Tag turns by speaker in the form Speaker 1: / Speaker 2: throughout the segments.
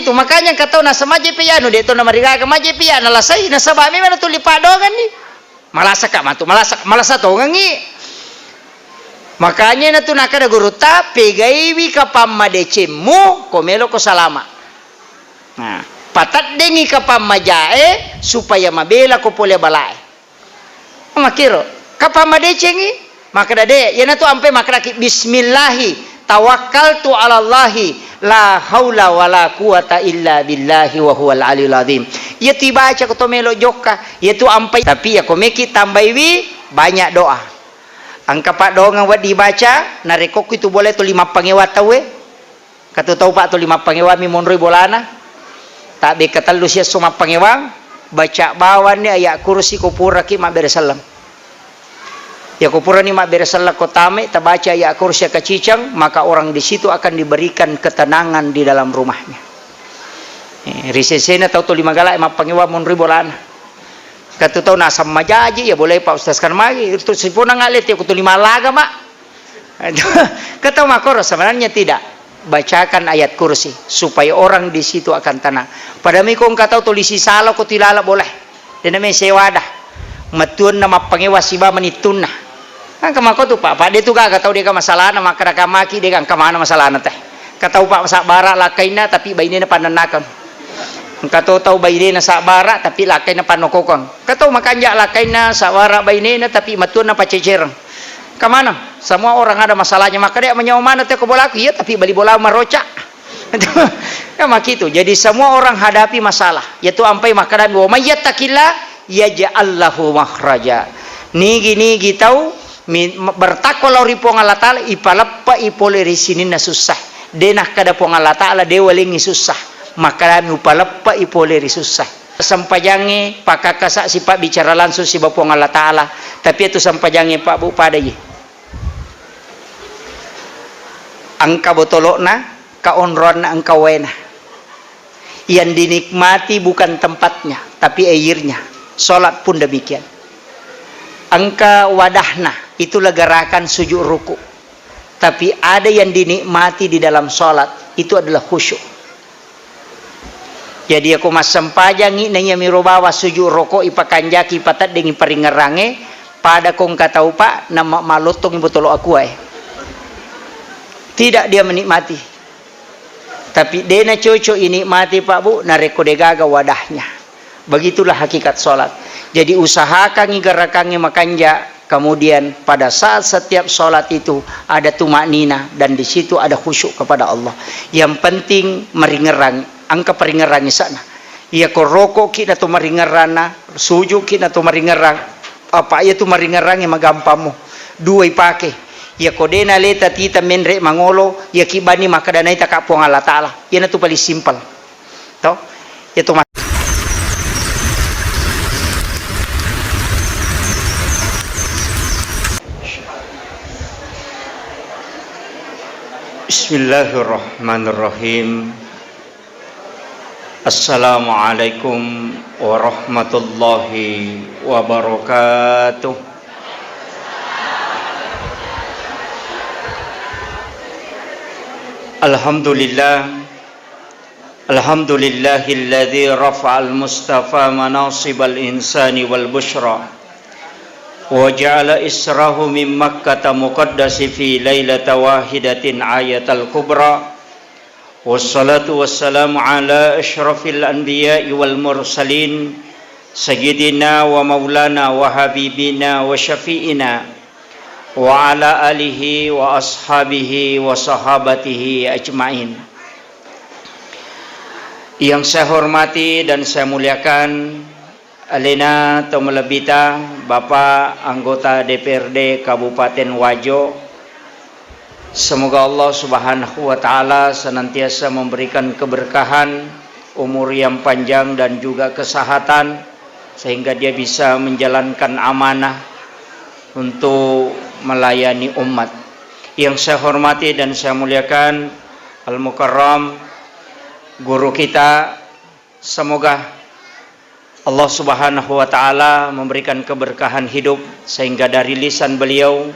Speaker 1: gitu. Makanya kata na samaje piano de to na mariga ka maje piano lasai na sabami mana tu lipadogan ni. Malasa ka matu malasa to ngangi. Makanya na tu nakada guru tapi gaiwi ka pammadecemu komelo ko salama. Nah, patat dengi ka pammajae supaya mabela ko pole balae. Makiro ka pammadecengi maka dade yana tu ampe makra bismillahi tawakkaltu ala Allahi la haula wala quwata illa billahi wa huwal aliyul azim. Ya tiba aja ko melo joka, ya tu ampai tapi ya ko meki tambaiwi banyak doa. Angka pak doa ngan dibaca narekok itu boleh tu 5 pangewa tawe. Kata tahu pak tu 5 pangewa mi monroi bolana. Tak be katalu sia soma pangewa baca bawan ni ayat kursi kupura ki mak beresalam. Ya kupura ni mak beresalam kotame tak baca ayat kursi kacicang maka orang di situ akan diberikan ketenangan di dalam rumahnya. Risesena tahu tu 5 galak mak pangewa monroi bolana. Kata tahu nasam majaji ya boleh pak ustaz kan magi itu sipuna ngalit ya kutu 5 laga mak. Kata makor sebenarnya tidak. Bacakan ayat kursi supaya orang di situ akan tenang. Pada mikong kata tulisi salah ko tilala boleh. Dena me sewada. Matun nama pangewa siba menitun nah. Kan kamako tu pak dia tu ga tahu dia ka masalah na maka maki dia kan kamana masalah na teh. Kata pak sabara lakaina tapi bainena pananakan. Kata tahu bainena sabara tapi lakaina panokokon. Kata makanja lakaina sabara bainena tapi matun na pacecerang. Kemana? Semua orang ada masalahnya. Maka dia menyawa mana teh bola aku? Ya tapi bali bola marocak. Ya mak itu. Jadi semua orang hadapi masalah. Yaitu ampai makanan wa mayyattaqillah yaj'al lahu makhraja. Nigi tahu bertakwa lauri pong Allah taala ipalappa ipole risinina susah. Denah kada pong Allah taala dewa lingi susah. Makanan upalappa ipole ri susah. Sampajange pakakasa si pak bicara langsung si bapong Allah taala. Tapi itu sampajange pak bu pada ye. Angka botolokna kaonronna angka wena. Yang dinikmati bukan tempatnya tapi airnya. Salat pun demikian. Angka wadahna itulah gerakan sujud ruku. Tapi ada yang dinikmati di dalam salat itu adalah khusyuk. Jadi aku mas sampajangi nanya mirobawa sujud rokok ipakanjaki patat dengan paringerange pada kong katau pak nama malotong botol aku tidak dia menikmati tapi dena cocok ini mati pak bu nareko degaga wadahnya. Begitulah hakikat sholat. Jadi usahakan gerakannya makanja kemudian pada saat setiap sholat itu ada tumaknina dan di situ ada khusyuk kepada Allah. Yang penting meringerang angka peringerannya sana. Ia koroko kita tu meringerana sujud kita tu meringerang apa ia tu meringerangnya magampamu dua ipake. Ya kodena leta tita menre mangolo ya kibani maka danai tak kapong Allah taala. Ya na tu paling simple. Toh? Ya tu Bismillahirrahmanirrahim. Assalamualaikum warahmatullahi wabarakatuh. Alhamdulillahilladzi rafa'al mustafa manasibal insani wal bushra wa ja'ala israhu min makkata muqaddasi fi lailata wahidatin ayatal kubra wassalatu wassalamu ala asyrafil anbiya'i wal mursalin sayyidina wa maulana wa habibina wa syafi'ina wa ala alihi wa ashabihi wa sahabatihi ajmain. Yang saya hormati dan saya muliakan Alena Tomelebita, Bapak anggota DPRD Kabupaten Wajo. Semoga Allah Subhanahu wa taala senantiasa memberikan keberkahan, umur yang panjang dan juga kesehatan sehingga dia bisa menjalankan amanah untuk melayani umat. Yang saya hormati dan saya muliakan Al-Mukarram guru kita, semoga Allah Subhanahu wa taala memberikan keberkahan hidup sehingga dari lisan beliau,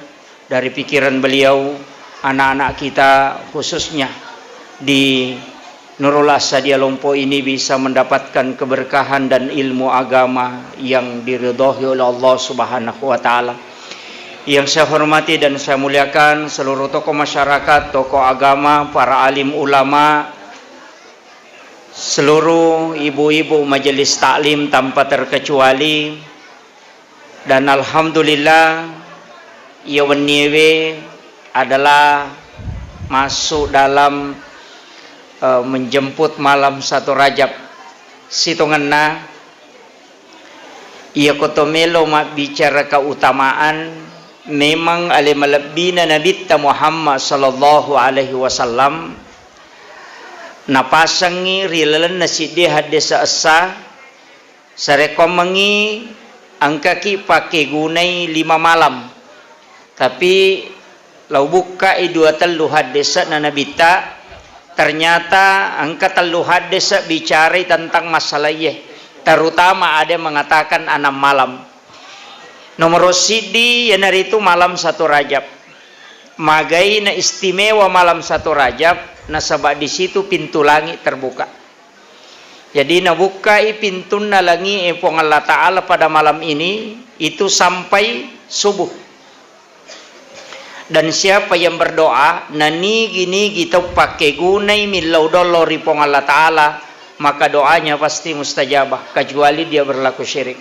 Speaker 1: dari pikiran beliau, anak-anak kita khususnya di Nurul asa dia lompo ini bisa mendapatkan keberkahan dan ilmu agama yang diridhoi oleh Allah Subhanahu wa taala. Yang saya hormati dan saya muliakan seluruh tokoh masyarakat, tokoh agama, para alim ulama, seluruh ibu-ibu majelis taklim tanpa terkecuali, dan alhamdulillah Yawenyewe adalah masuk dalam menjemput malam 1 Rajab sitonganna ia kotomelo mak bicara keutamaan memang ale malabina Nabi Muhammad sallallahu alaihi wasallam napasangi rilalan nasidi hadisa asa sarekomangi angkaki pakai gunai 5 malam tapi lau buka idua telu hadisa na nabita ternyata angka telu hadis bicara tentang masalah ye, terutama ada yang mengatakan 6 malam. Nomor sidi yang hari itu malam 1 Rajab. Magai na istimewa malam 1 Rajab, nasabak di situ pintu langit terbuka. Jadi nabukai pintu na langit epong Allah Ta'ala pada malam ini itu sampai subuh. Dan siapa yang berdoa nani gini kita pakai gunai milau dolor ripong Allah Ta'ala, maka doanya pasti mustajabah kecuali dia berlaku syirik.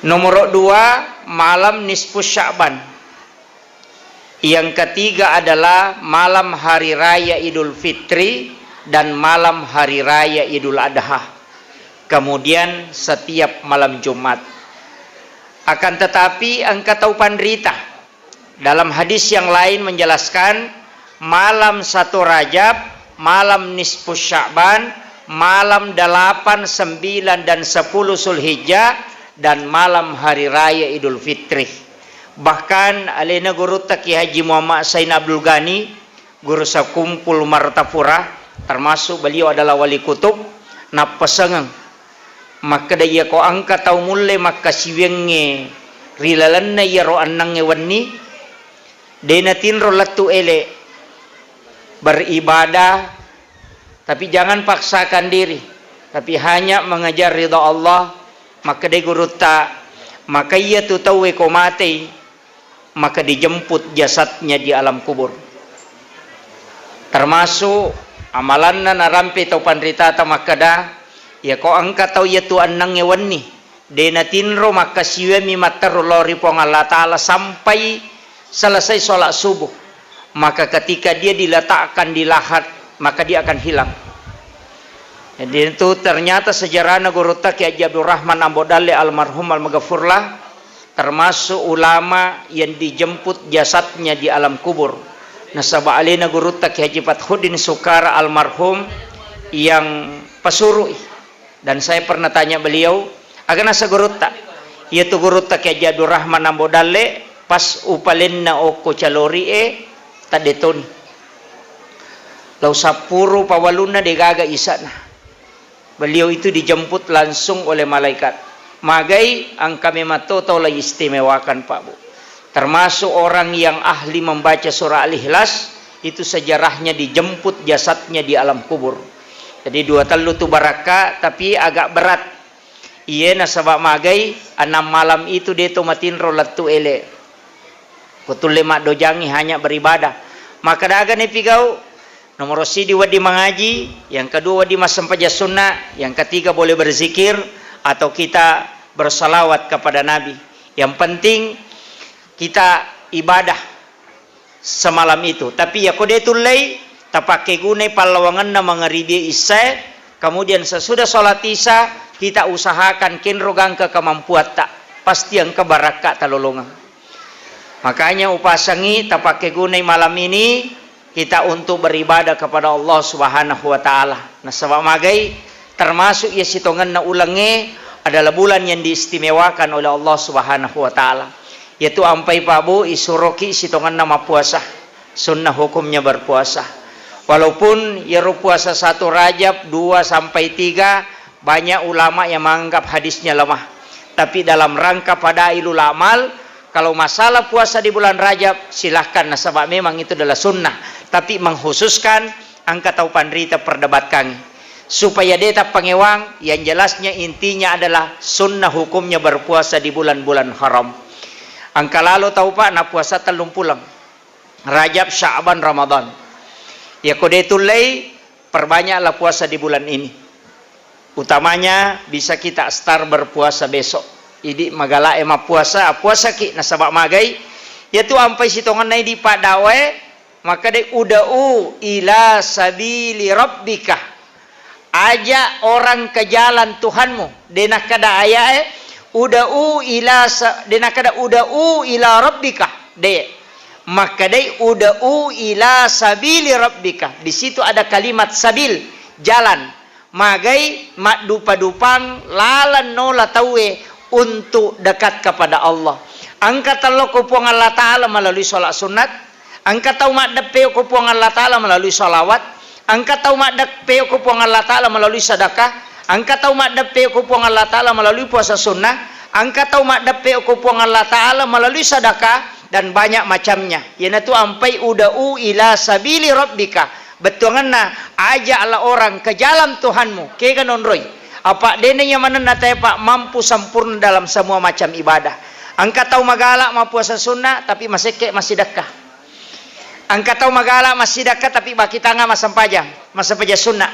Speaker 1: Nomor 2 malam nisfu Sya'ban. Yang ketiga adalah malam hari raya Idul Fitri dan malam hari raya Idul Adha. Kemudian setiap malam Jumat. Akan tetapi engkau tahu panderita dalam hadis yang lain menjelaskan malam 1 Rajab, malam nisfu Sya'ban, malam 8, 9 dan 10 Zulhijjah dan malam hari raya Idul Fitri. Bahkan alena guru Taki Haji Muhammad Sain Abdul Ghani, guru sakumpul Martapura, termasuk beliau adalah wali kutub, napasangang maka daya ko angka tau mulle maka siwenge rilalanna yaro annange wanni denatin rolatu ele beribadah, tapi jangan paksakan diri, tapi hanya mengejar ridha Allah. Maka dia gurutta, maka ia tu tahu ko mati, maka dijemput jasadnya di alam kubur. Termasuk amalanna narampi tau panrita ta makada ya ko angka tau ya tu annang ewanni denatinro maka siwemi matarolori pong Allah Ta'ala sampai selesai sholat subuh, maka ketika dia diletakkan di lahat maka dia akan hilang. Jadi itu ternyata sejarahnya guru Taki Haji Abdul Rahman Ambodale almarhum al-maghfurlah termasuk ulama yang dijemput jasadnya di alam kubur. Nasabah alina guru Taki Haji Fathuddin Sukara almarhum yang pesuruh, dan saya pernah tanya beliau akan asa guru tak yaitu guru Taki Haji Abdul Rahman Ambodale pas upalin na oko calori tadetoni lau sapuru pawaluna degaga isa na beliau itu dijemput langsung oleh malaikat. Magai ang kami matoto lay istimewakan Pak Bu, termasuk orang yang ahli membaca surah Al-Ikhlas itu sejarahnya dijemput jasadnya di alam kubur. Jadi 2 telu tu baraka tapi agak berat iya nasabak magai 6 malam itu dia tomatin rolatu ele kutul lemak dojangi hanya beribadah. Maka daga ni pigau nomor sidi wadi mengaji, yang kedua wadi masampaja sunnah, yang ketiga boleh berzikir atau kita bersalawat kepada Nabi. Yang penting kita ibadah semalam itu. Tapi ya kode tulai tapake gunai palawangan na mangaribi isya, kemudian sesudah sholat isya kita usahakan kinrogang ke kemampuan tak pasti yang kebaraka talolongan. Makanya upasangi tapake gunai malam ini kita untuk beribadah kepada Allah Subhanahu wa taala. Nah, sebab magai termasuk ya sitongan na ulange adalah bulan yang diistimewakan oleh Allah Subhanahu wa taala. Yaitu ampai pabu isuroki sitongan nama puasa. Sunnah hukumnya berpuasa. Walaupun ya puasa 1 Rajab 2 sampai 3 banyak ulama yang menganggap hadisnya lemah. Tapi dalam rangka fadailul amal, kalau masalah puasa di bulan Rajab silahkan, nasabah memang itu adalah sunnah. Tapi mengkhususkan angka tahu pandrita perdebatkan supaya deta pangewang yang jelasnya intinya adalah sunnah hukumnya berpuasa di bulan-bulan haram. Angka lalu tahu Pak na puasa telung pulang Rajab, Sya'ban, Ramadan. Ya kodetulai perbanyaklah puasa di bulan ini. Utamanya bisa kita start berpuasa besok. Idi magala ema puasa ki nasabak magai. Yaitu ampai sitongan nai di padawe maka de uda'u ila sabili rabbika. Ajak orang ke jalan Tuhanmu. Denah kada ayat uda'u ila denah kada uda'u ila rabbika. De maka dai uda'u ila sabili rabbika. Di situ ada kalimat sabil, jalan. Magai mak dupa-dupang lalan nola tawe untuk dekat kepada Allah. Angkat Allah kupuang Allah Ta'ala melalui sholat sunat. Angkat tahu mak depe kupuang Allah Ta'ala melalui sholawat. Angkat tahu mak depe kupuang Allah Ta'ala melalui sedekah. Angkat tahu mak depe kupuang Allah Ta'ala melalui puasa sunnah. Angkat tahu mak depe kupuang Allah Ta'ala melalui sedekah. Dan banyak macamnya. Yana tu ampai uda'u ila sabili rabbika. Betulanna ajaklah orang ke jalan Tuhanmu. Kega nonroy. Apa denenya mana natai Pak mampu sempurna dalam semua macam ibadah. Angka tahu magala mau puasa sunnah tapi masih dekah. Angka tahu magala masih dekah tapi baki tangga masam pajang sunnah.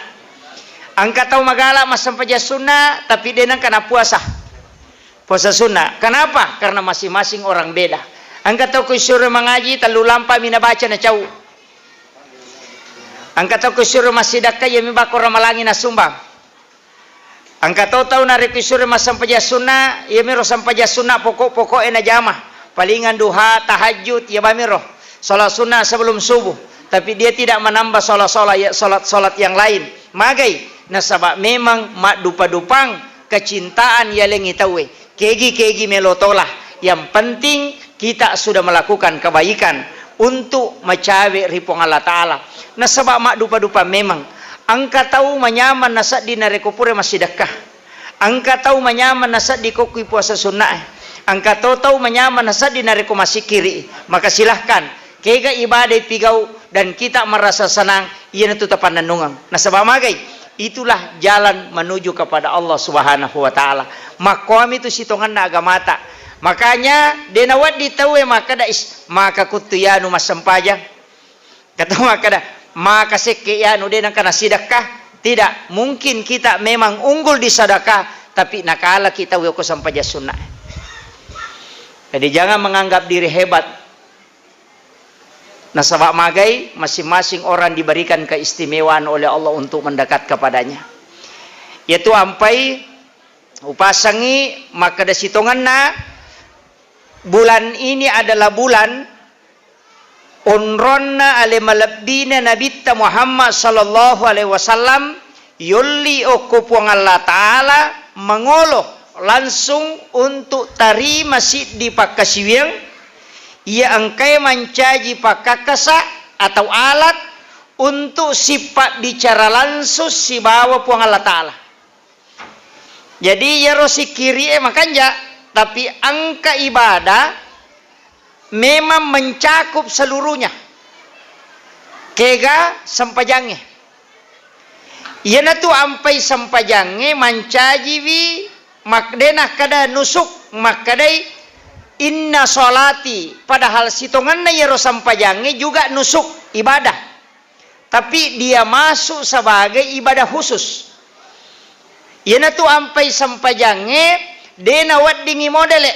Speaker 1: Angka tahu magala masam pajang sunnah tapi denang kena puasa sunnah. Kenapa? Karena masing-masing orang beda. Angkat tahu kusyur mengaji terlalu lampa mina baca na cau. Angkat tahu kusyur masih dakka ya mibak orang malangi na sumbang. Angkat tahu nari kusyur masam paja sunnah ya miro sampaja sunnah pokok-pokok na jamah. Palingan duha tahajud ya bamiro. Salat sunnah sebelum subuh. Tapi dia tidak menambah salat yang lain. Magai nasabak memang mak dupa-dupang kecintaan ya lengi tawe. Kegi melotolah. Yang penting kita sudah melakukan kebaikan untuk mencapai ripong Allah Ta'ala. Nah sebab mak dupa-dupa memang angka tahu menyaman nasad di narekupure masih dekah. Angka tahu menyaman nasad di kokui puasa sunnah. Angka tahu menyaman nasad di nareku masih kiri. Maka silahkan kega ibadah pigau dan kita merasa senang ia itu tepan nungang. Nah sebab magai itulah jalan menuju kepada Allah Subhanahu wa Ta'ala. Makom itu sitongan na agamata. Makanya denawat ditawe maka kutuyanu masempajang. Kata maka sekeyanu denang kana sedekah. Tidak, mungkin kita memang unggul di sedekah tapi nakala kita weko sampaja sunnah. Jadi jangan menganggap diri hebat. Nah sebab magai masing-masing orang diberikan keistimewaan oleh Allah untuk mendekat kepadanya. Yaitu ampai upasangi maka da sitonganna bulan ini adalah bulan unronna ale malabbina nabitta Muhammad sallallahu alaihi wasallam yulli okupuang Allah Ta'ala mengoloh langsung untuk tari masjid di Pakasiwiang ia angkai mencaji pakakasa atau alat untuk sifat bicara langsung si bawa puang Allah Ta'ala. Jadi ya rosi kiri makanya tapi angka ibadah memang mencakup seluruhnya. Kega sampajangnya. Iana tu ampai sampajangnya mancajiwi makdenah kada nusuk makadai inna solati. Padahal sitonganna yero sampajangnya juga nusuk ibadah. Tapi dia masuk sebagai ibadah khusus. Iana tu ampai sampajangnya denawat dingi modele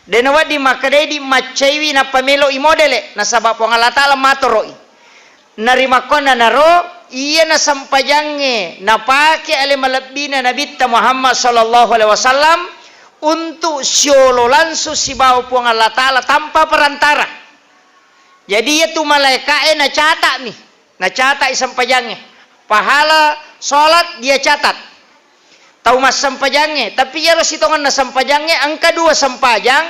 Speaker 1: denawat di makadai di macaiwi na pamelo i modele na sabab Allah Ta'ala matoroi narima kona naro iya na sampajange na pake ale malabina nabitta Muhammad sallallahu alaihi wasallam untuk siolo langsung si bawa puang Allah Ta'ala tanpa perantara. Jadi itu malaikat na catat nih na catat sampajange pahala sholat dia catat tahu mas sampajangnya, tapi ya rasitongan na sampajangnya angka 2 sampajang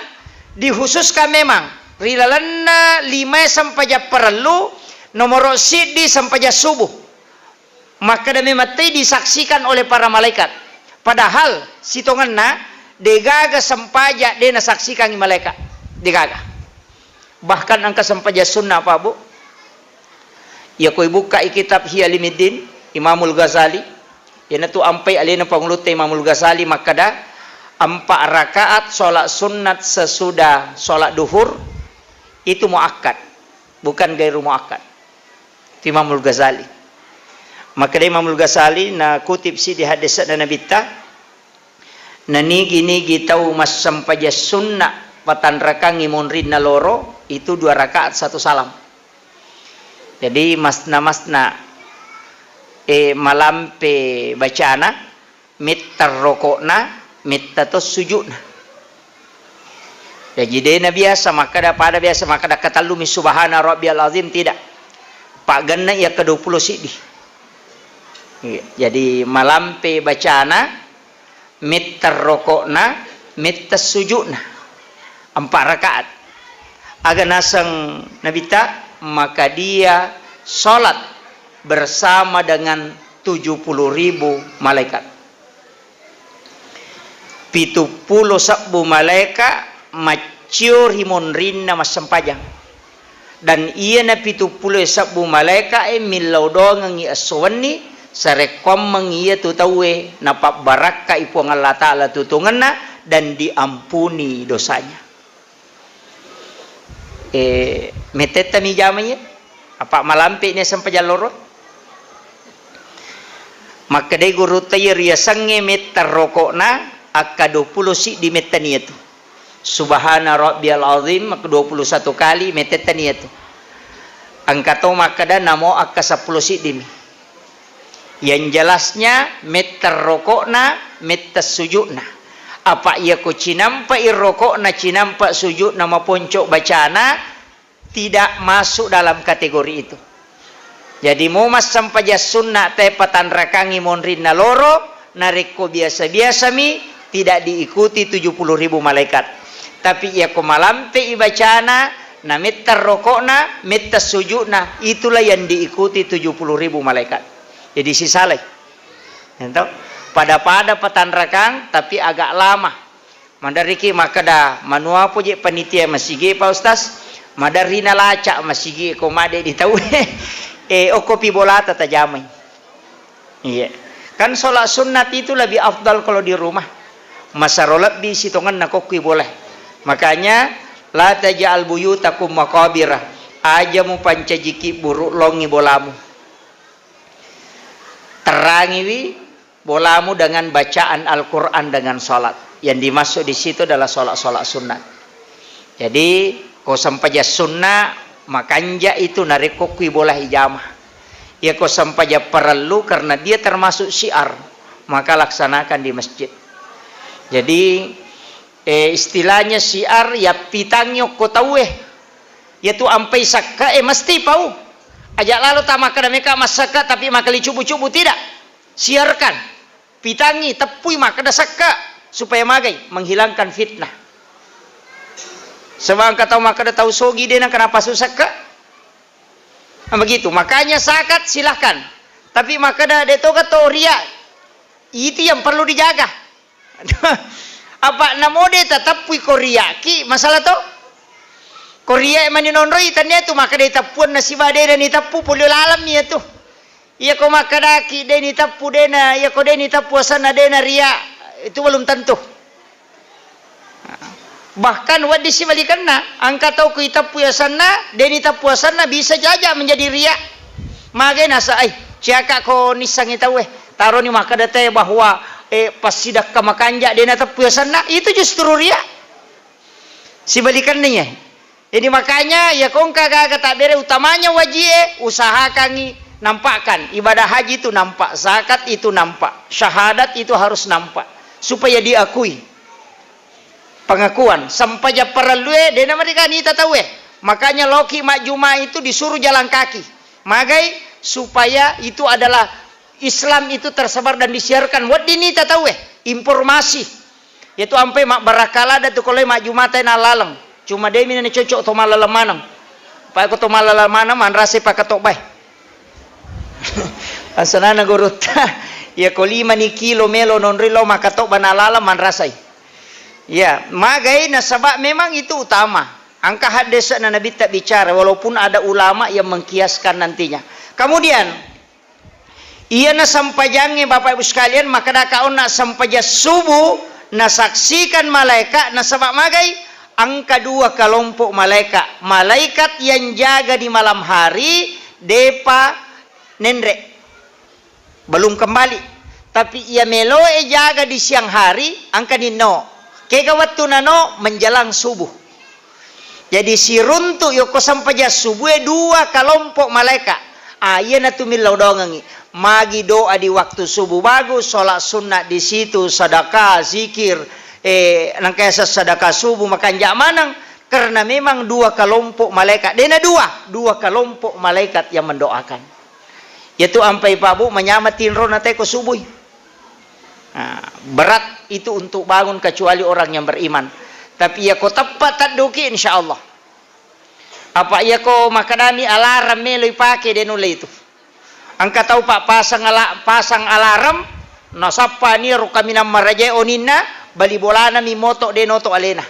Speaker 1: dikhususkan memang rilalana 5 sampaja perlu nomor sidi sampaja subuh maka demi mati disaksikan oleh para malaikat padahal sitongan na degaga sampaja dena saksikan malaikat degaga bahkan angka sampaja sunnah apa bu Ya koi buka kitab Ihya Ulumuddin Imamul Ghazali. Yana tu ampai alina panguluta Imamul Ghazali makada 4 rakaat sholat sunat sesudah sholat duhur itu muakkad, bukan gairu muakkad. Imamul Ghazali. Maka Imamul Ghazali na kutip si di hadis na nabita na nigi tahu mas sampaja sunnah patan rakang imunrin na loro itu 2 rakaat 1 salam. Jadi masna malampe bacana mittar rokokna mittatus sujudna. Jadi dena biasa maka pada biasa maka katallumi subhana rabbiyal azim tidak. Pak ganna ya ke-20 sidih. Jadi malampe bacana mittar rokokna mittas sujudna 4 rakaat. Aga nasang nabita maka dia sholat bersama dengan 70.000 malaikat. 70 sabbu malaikat maciur himonrinna masempajang. Dan iya na 70 sabbu malaikat milau dongang i aswani sarekom mengiya tutawe napak baraka ipu Allah Ta'ala tutunganna dan diampuni dosanya. Meteta mi jamanya apa malampi ni sampai jalur maka dai guru tayer ya sange meter rokokna akka 20 si di metani itu subhana rabbiyal azim maka 21 kali metetani itu angkato maka dan namo akka 10 si dimi yang jelasnya meter rokokna meter sujudna apa ia ko cinampa irokokna cinampa sujudna maponcok bacana tidak masuk dalam kategori itu. Jadi mau mas sampai sunnah tepatan rakangi monrin na loro nariko biasa-biasa mi tidak diikuti 70.000 malaikat. Tapi ya ko malampe ibacana na meter rokokna meter sujudna itulah yang diikuti 70.000 malaikat. Jadi si saleh. Entah pada patan rakang tapi agak lama. Mandariki makada manua puji panitia masigi Pak Ustaz. Madarina lacak masigi ko made ditahu kopi bola tata jamai. Iya. Kan sholat sunat itu lebih afdal kalau di rumah. Masarolat di sitongan na kopi boleh. Makanya la taj'al buyutakum maqabira. Aja mu pancajiki buruk longi bolamu. Terangi wi bolamu dengan bacaan Al-Qur'an dengan sholat. Yang dimasuk di situ adalah sholat-sholat sunat. Jadi ko sampaja sunnah makanja itu narikokui bola hijamah. Ya ko sampaja perlu karena dia termasuk syiar maka laksanakan di masjid. Jadi istilahnya syiar ya pitangyo ko tawe yaitu ampai sakka mesti pau ajak lalu tamaka mereka masaka tapi makali cubu-cubu tidak siarkan pitangi tepui maka sakka supaya magai menghilangkan fitnah. Sebab kata maka tahu sogi dia kenapa susah ke? Begitu. Makanya zakat silahkan. Tapi maka dah deto kata ria. Itu yang perlu dijaga. Apa namode tetap pui korea ki masalah tu? Korea mani nonroi tanya tu maka dia tapuan nasiba dia dan itapu polio alam ni tu. Ia ko maka dah ki dia ni tapu dia na, ia ko dia ni tapu sana dia na ria. Itu belum tentu. Bahkan wadi si balikanna angka tahu kita puasana deni tapuasana bisa jaja menjadi ria mage nasa ciaka ko nisang itawe taruh ni maka date bahwa pas sidak kamakanja dena tapuasana itu justru ria si balikannya. Jadi makanya ya kong kagak kata bere utamanya wajib usahakan nampakkan ibadah haji itu nampak, zakat itu nampak, syahadat itu harus nampak supaya diakui. Pengakuan sampai ja perlue dena mereka ni tahu makanya loki mak juma itu disuruh jalan kaki magai supaya itu adalah Islam itu tersebar dan disiarkan wad ini tahu informasi yaitu ampai mak barakala da tu kalau mak juma teh nalaleng cuma dia mina cocok to malalamanang pa ko to malalamanang man rase pa katok bay asanana guruta ya ko 5 ni kilo melo non rilo makatok banalala man rasai. Ya, magai nasabak memang itu utama. Angka hadis Nabi tak bicara walaupun ada ulama yang mengkiaskan nantinya. Kemudian ia na sampajangi Bapak Ibu sekalian, maka dakaon na sampaja subuh na saksikan malaikat na sabak magai angka dua kelompok malaikat yang jaga di malam hari depa nendre belum kembali, tapi ia meloe jaga di siang hari angka nino kega waktu nano menjelang subuh. Jadi si runtu yoko sampaja subuh dua kelompok malaikat. Iya na tumilaw dongangi magi doa di waktu subuh bagus, sholat sunnah di situ, sedekah, zikir, nang kaya sedekah subuh makan jamanang, karena memang dua kelompok malaikat. Dena dua kelompok malaikat yang mendoakan. Yaitu ampai pabu menyamatin ro nate ko subuh. Nah, berat itu untuk bangun kecuali orang yang beriman. Tapi ya ko tepat taduki insyaallah. Apa ya ko makadani alarm meloy pake denule itu. Angka tahu Pak pasang alarm nasapa ni rukamina maraje onina bali bolana mi moto denoto alena.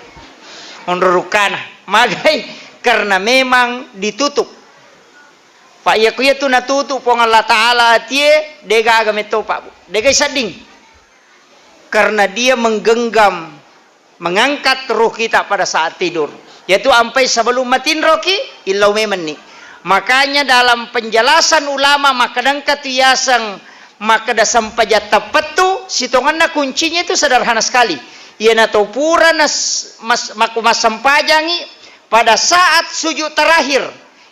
Speaker 1: Onrukana magai karena memang ditutup. Pak ya ko itu natutup pong Allah Taala tie dega agameto Pak. Dega sading. Karena dia menggenggam mengangkat ruh kita pada saat tidur. Yaitu sampai sebelum matin roki illau memeni. Makanya dalam penjelasan ulama makadang katiyasang makada sampaja tepetu sitonganna kuncinya itu sederhana sekali. Ia na topura mas sampajangi pada saat sujud terakhir.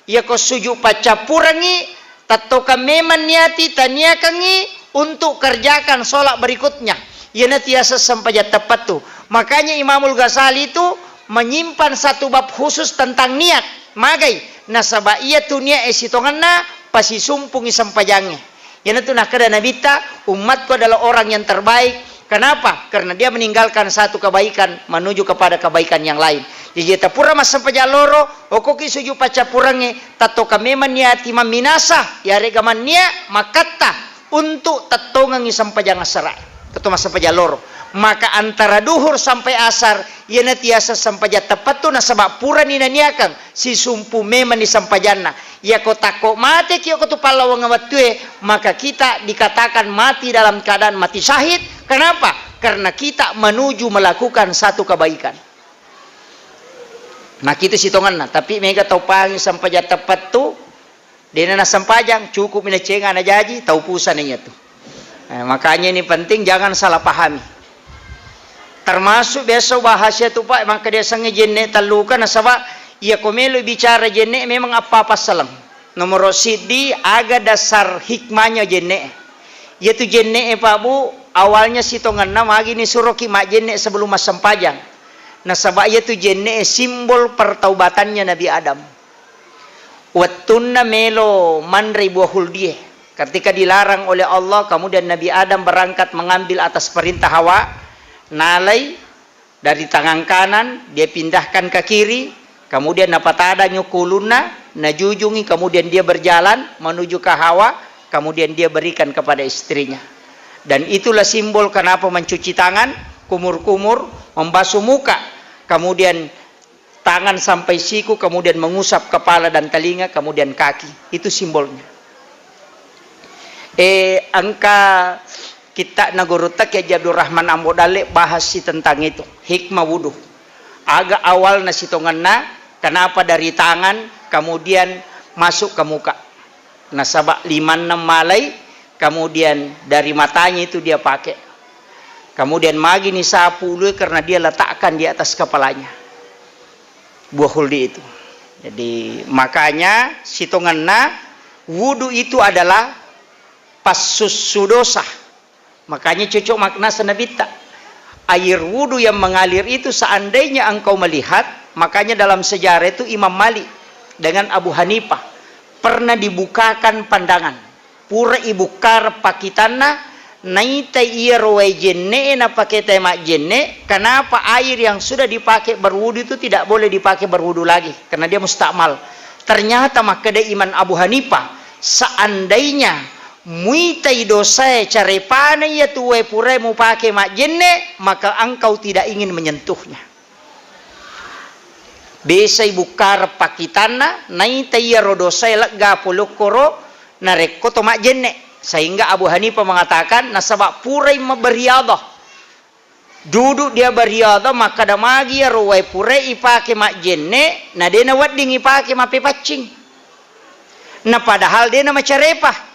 Speaker 1: Ia ko sujud pacapurangi tatoka meman niati taniakangi untuk kerjakan sholat berikutnya. Ia na tiasa sampaja tepetu. Makanya Imamul Ghazali itu menyimpan satu bab khusus tentang niat magai nasaba iya tu niat esitonganna pasi sumpungi sampajangnya. Yana tu nak kada nabita umatku adalah orang yang terbaik. Kenapa? Karena dia meninggalkan satu kebaikan menuju kepada kebaikan yang lain. Jadi tapura mas sampaja loro okoki suju pacapurange tato kameman niati maminasa ya regaman nia makatta untuk tatongangi sampajang asara. Tato mas sampaja loro. Maka antara duhur sampai asar ia tiasa sampaja tepat tu nasabak pura ni naniakan si sumpu memang di sampajanna ya ko tako mati kio ko tu palawang awatue maka kita dikatakan mati dalam keadaan mati syahid. Kenapa? Karena kita menuju melakukan satu kebaikan. Nah kita sitongan tapi mega tau pangi sampaja tepat tu dena na sampajang cukup mina cenga na jaji tau pusannya tu. Makanya ini penting jangan salah pahami. Termasuk biasa bahasa tu Pak maka dia sange jenne talukan nasaba ia komelo bicara jenne memang apa salang nomor sidi aga dasar hikmahnya jenne yaitu jenne Pak Bu awalnya sitongan nama gini suruh kimak jenne sebelum mas sampajang nasaba yaitu jenne simbol pertaubatannya Nabi Adam wattunna melo manri buahul die ketika dilarang oleh Allah kemudian Nabi Adam berangkat mengambil atas perintah Hawa nalai dari tangan kanan dia pindahkan ke kiri kemudian napatada nyukuluna najujungi kemudian dia berjalan menuju ke Hawa kemudian dia berikan kepada istrinya dan itulah simbol kenapa mencuci tangan kumur-kumur membasuh muka kemudian tangan sampai siku kemudian mengusap kepala dan telinga kemudian kaki itu simbolnya angka kita nagurutak ya Abdul Rahman Ambodale bahas si tentang itu hikmah wudu agak awal nasitonganna kenapa dari tangan kemudian masuk ke muka nasabak 5-6 malai kemudian dari matanya itu dia pakai kemudian magi ni sapu ulu karena dia letakkan di atas kepalanya buah huldi itu jadi makanya sitonganna wudu itu adalah pasus sudosa. Makanya cocok makna senabita. Air wudu yang mengalir itu seandainya engkau melihat, makanya dalam sejarah itu Imam Malik dengan Abu Hanifah pernah dibukakan pandangan. Pura ibukar pakitana naita iya roe jenne na pakai tema jenne. Kenapa air yang sudah dipakai berwudu itu tidak boleh dipakai berwudu lagi? Karena dia mustakmal. Ternyata makada Imam Abu Hanifah seandainya muitai dosa carepana ya tuwe pure mu pakai mak jenne maka engkau tidak ingin menyentuhnya. Besai bukar pakitana naitai ya rodosai lega polokoro Nareko to mak jenne. Sehingga Abu Hanifah mengatakan nasabak purai beriadah. Duduk dia beriadah maka damagi ya ruwai purai ipake mak jenne. Na dena wadding ipake mape pacing. Na padahal dena macarepah.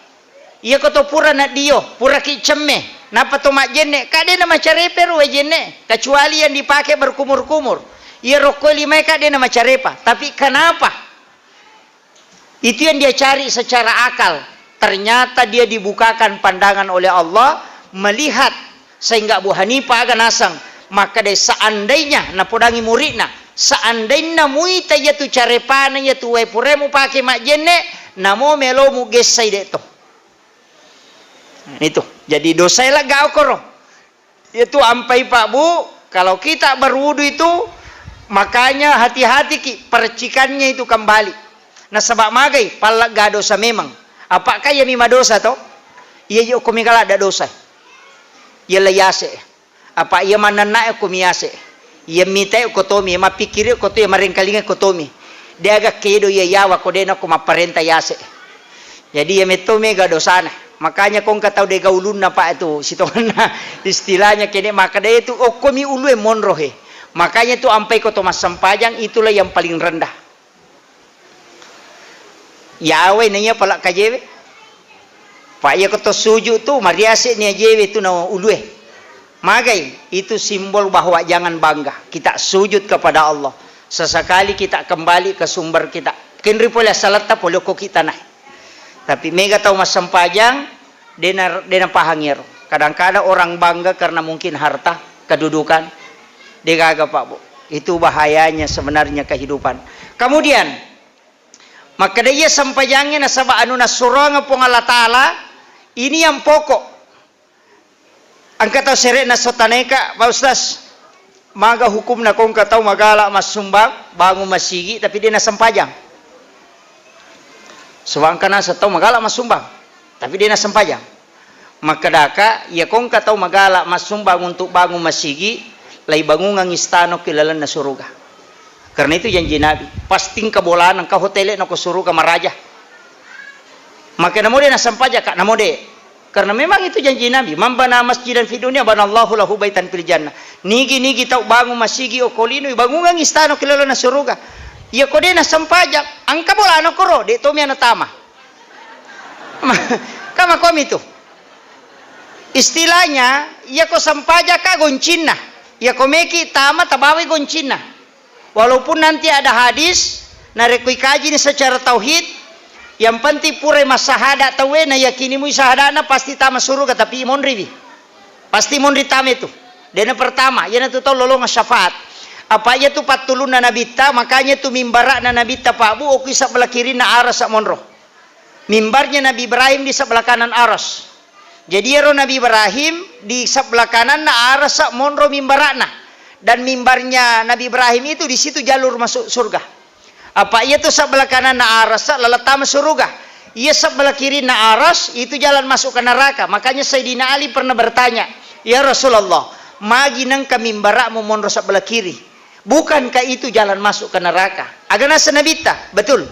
Speaker 1: Ia koto pura na dio, pura ki cemme. Napa to mak jenne? Kak dena macarepe ruwai jenne. Kecuali yang dipakai berkumur-kumur. Ia rokok lima kak dena macarepa. Tapi kenapa? Itu yang dia cari secara akal. Ternyata dia dibukakan pandangan oleh Allah melihat sehingga Abu Hanifah akan asang. Maka dia seandainya na podangi muridna, seandainya muita ya tu carepana ya tu wai puremu pakai mak jenne, namo melo mu gesai deto. Itu. Jadi dosa lah gak okoro. Itu ampai Pak Bu, kalau kita berwudu itu makanya hati-hati ki percikannya itu kembali. Nah sebab magai pala gak dosa memang. Apakah ya mima dosa toh? Iya yo komikala ada dosa. Iya layase. Apa iya manana ko miase. Iya mita ko tomi, mapikiri ko to ya maringkalinga ko tomi. Dia agak kedo ya yawa ko dena ko maparenta yase. Jadi ya metome ga dosana. Makanya kong katau de gaulun na pa itu sitongan istilahnya kene maka dia itu komi ulue monrohe. Makanya itu ampai ko to masampajang itulah yang paling rendah. Yawe nanya pala kajewe. Pak ya koto sujud tu mariase ni jewe tu na ulue. Magai itu simbol bahwa jangan bangga. Kita sujud kepada Allah. Sesekali kita kembali ke sumber kita. Kenri pola salat ta polo ko kita nah. Tapi mega tahu mas sempajang dena pahangir. Kadang-kadang orang bangga karena mungkin harta, kedudukan. Degaga Pak Bu. Itu bahayanya sebenarnya kehidupan. Kemudian maka dia sempajangnya nasaba anu nasuranga pong Allah Ta'ala. Ini yang pokok. Angka tahu seret na sotaneka Pak Ustaz. Maga hukum na kong katau magala mas sumbang bangun masigi tapi dia na sempajang. Sewangka na sa tau magala mas sumbang tapi dia na sempajang. Maka daka ya kong katau magala mas sumbang untuk bangun masigi lay bangungang istano kilalan na suruga. Karena itu janji Nabi. Pasting kabolaan ang kahotele na kusuruga maraja. Maka namo dia na sampaja kak namo de. Karena memang itu janji Nabi. Mambana masjidan fi dunya banallahu lahu baitan fil jannah. Nigi tau bangun masigi o kolino bangungang istano kilalan na suruga. Ya kode na sampaja ang kabolaan ko ro de to mi na tama. Kama komi itu. Istilahnya ya ko sampaja ka goncina. Ya komeki tama tabawi goncina. Walaupun nanti ada hadis narekui kaji ini secara tauhid yang penting pure masahada tawe na yakini mu sahadana pasti tama surga tapi imon ribi pasti mon ritame itu dena pertama ya tu tahu lolong syafaat apa ya tu patulun na nabita makanya tu mimbara na nabita Pak Bu oki sebelah kiri na aras sak monro mimbarnya Nabi Ibrahim di sebelah kanan aras jadi ero Nabi Ibrahim di sebelah kanan na aras sak monro mimbarana. Dan mimbarnya Nabi Ibrahim itu di situ jalur masuk surga. Apa ia tu sebelah kanan na aras lalatama surga. Ia sebelah kiri na aras itu jalan masuk ke neraka. Makanya Sayyidina Ali pernah bertanya, "Ya Rasulullah, magi nang ka mimbarakmu monro sebelah kiri. Bukankah itu jalan masuk ke neraka?" Agana senabita, betul.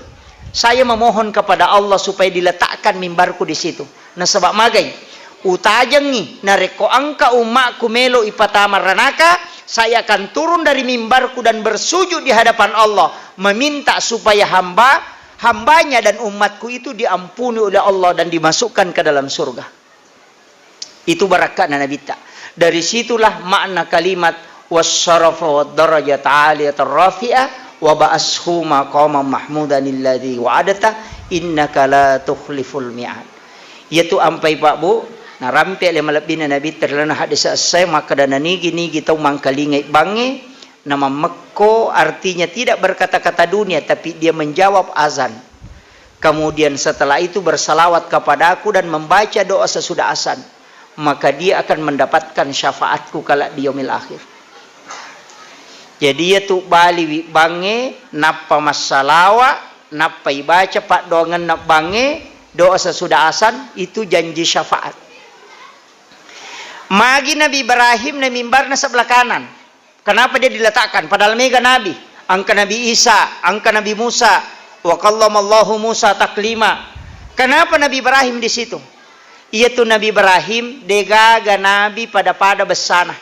Speaker 1: Saya memohon kepada Allah supaya diletakkan mimbarku di situ. Nah sebab magai utajangi nareko angka umakku melo ipatama ranaka. Saya akan turun dari mimbarku dan bersujud di hadapan Allah meminta supaya hambanya dan umatku itu diampuni oleh Allah dan dimasukkan ke dalam surga. Itu barakat nabita. Dari situlah makna kalimat wasyarafa wad darajat aliyatar rafi'ah wa ba'ashu maqama mahmudan alladhi wa'adata innaka la tukhliful mi'ad. Yaitu ampai Pak Bu. Nah rampe le malabina Nabi terlana hadis asai maka dana nigi tau mangkalingai bange nama mekko artinya tidak berkata-kata dunia tapi dia menjawab azan. Kemudian setelah itu bersalawat kepada aku dan membaca doa sesudah azan. Maka dia akan mendapatkan syafaatku kala di yaumil akhir. Jadi itu bali bange napa masalawa napa ibaca pak doangan nap bange doa sesudah azan itu janji syafaat. Magi Nabi Ibrahim na mimbar na sebelah kanan. Kenapa dia diletakkan? Padahal mega Nabi. Angka Nabi Isa, angka Nabi Musa. Wa kallamallahu Musa taklima. Kenapa Nabi Ibrahim di situ? Iaitu Nabi Ibrahim degaga Nabi pada besana.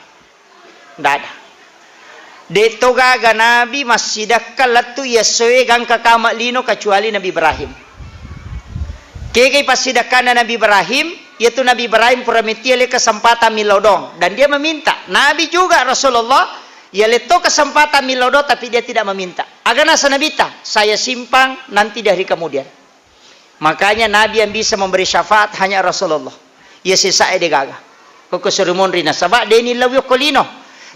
Speaker 1: Tidak ada. Detogaga Nabi masih dakal latu yasoe gang kakama lino kecuali Nabi Ibrahim. Kekei pasidakana Nabi Ibrahim, yaitu Nabi Ibrahim puramitiale kesempatan milodong, dan dia meminta. Nabi juga Rasulullah, ya leto kesempatan milodong tapi dia tidak meminta. Agana sanabita, saya simpang nanti dari kemudian. Makanya Nabi yang bisa memberi syafaat hanya Rasulullah. Ya sisa degaga. Koko surumon rina sabak deni lawyo kolino.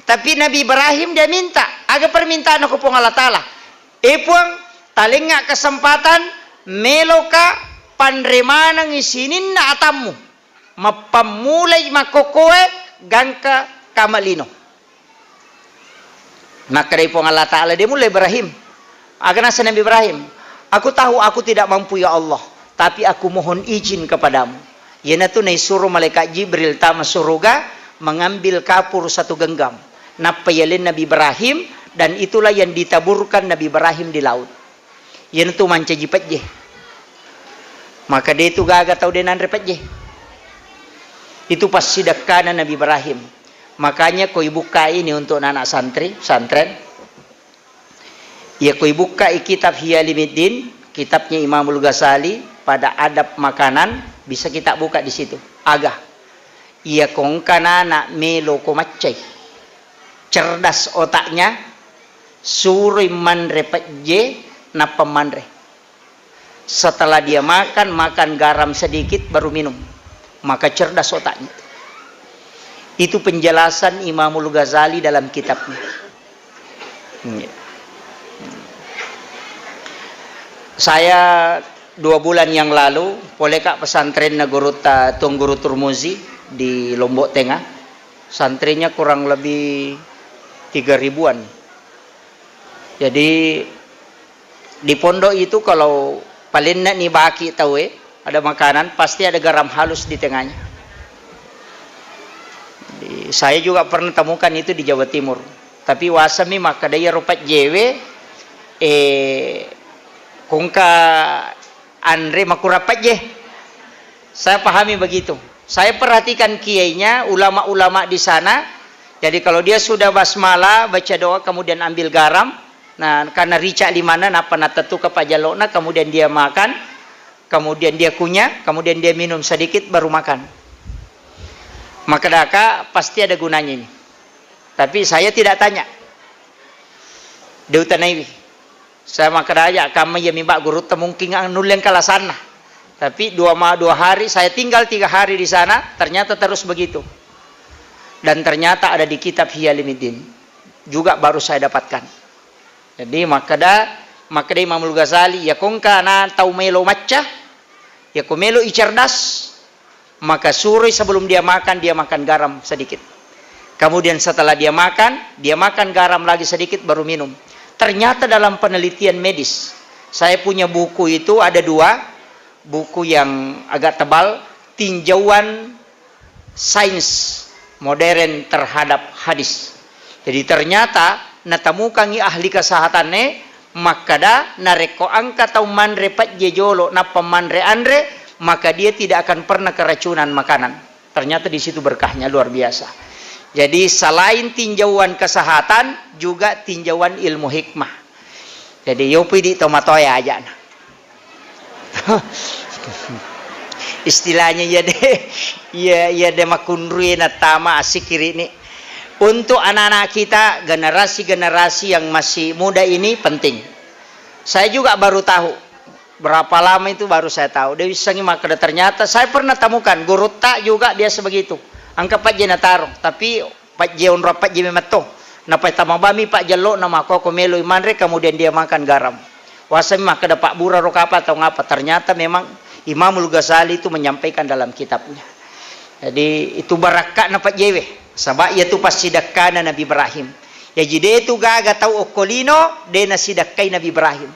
Speaker 1: Tapi Nabi Ibrahim dia minta, aga permintaan aku pong Allah Ta'ala. Epuang talinga kesempatan meloka panremanang isinin na atamu mapamulay makokoe gangka kamalino. Maka dari pong Allah Ta'ala dia mulai Ibrahim. Akan nasa Nabi Ibrahim, aku tahu aku tidak mampu ya Allah, tapi aku mohon izin kepadamu. Yana tu naisuruh malaikat Jibril tama suruga mengambil kapur satu genggam. Napayalin Nabi Ibrahim, dan itulah yang ditaburkan Nabi Ibrahim di laut. Yana tu manca jipat je. Maka dia itu gagal tahu dia nan repet je. Itu pas sidakana Nabi Ibrahim. Makanya kau buka ini untuk anak santren. Ya kau buka kitab Hiyalimuddin, kitabnya Imamul Ghazali pada adab makanan, bisa kita buka di situ. Agah. Ia kongkana melo komacai. Cerdas otaknya, suri man repet je na pemanre. Setelah dia makan garam sedikit baru minum. Maka cerdas otaknya. Itu penjelasan Imamul Ghazali dalam kitabnya. Saya 2 bulan yang lalu poleka pesantren Nagorota Tungguru Turmuzi di Lombok Tengah. Santrinya kurang lebih 3.000-an. Jadi di pondok itu kalau paling nak ni baki tahu ada makanan pasti ada garam halus di tengahnya. Saya juga pernah temukan itu di Jawa Timur. Tapi wasami maka daya rupat jewe kongka andre makurapat je. Saya pahami begitu. Saya perhatikan kiainya, ulama-ulama di sana. Jadi kalau dia sudah basmalah, baca doa, kemudian ambil garam. Nah, karena rica di mana napa natatu ke pajalona, kemudian dia makan, kemudian dia kunyah, kemudian dia minum sedikit baru makan. Maka daka pasti ada gunanya ini. Tapi saya tidak tanya. Deutanaiwi. Saya maka aja kami ya mimba guru mungkin nulen kala sana. Tapi 2 hari saya tinggal 3 hari di sana, ternyata terus begitu. Dan ternyata ada di kitab Hiyalimuddin. Juga baru saya dapatkan. Jadi maka Imamul Ghazali ya kongkana tau melo macah, ya ko melo icerdas, maka sore sebelum dia makan garam sedikit. Kemudian setelah dia makan garam lagi sedikit baru minum. Ternyata dalam penelitian medis, saya punya buku itu ada 2 buku yang agak tebal, tinjauan sains modern terhadap hadis. Jadi ternyata natamukan ahli kesehatannya makada nareko angka tau manre pat jejolo na pemanre andre, maka dia tidak akan pernah keracunan makanan. Ternyata di situ berkahnya luar biasa. Jadi selain tinjauan kesehatan juga tinjauan ilmu hikmah. Jadi yopi di tomatoya aja. Istilahnya ya de makunrui na tama asikiri ini. Untuk anak-anak kita, generasi-generasi yang masih muda ini penting. Saya juga baru tahu. Berapa lama itu baru saya tahu. Dewi Sangi maka ternyata saya pernah temukan guru tak juga biasa begitu. Angka Pak Jena taruh, tapi Pak Jeon rapat je memato. Napa tamang bami Pak Jelo nama koko melo imanre kemudian dia makan garam. Wasami maka ada Pak Bura rokapa atau ngapa. Ternyata memang Imamul Ghazali itu menyampaikan dalam kitabnya. Jadi itu barakat napa jewe. Sebab ia tu pas sidakana Nabi Ibrahim. Ya jadi itu gaga tahu okolino dena sidakai Nabi Ibrahim.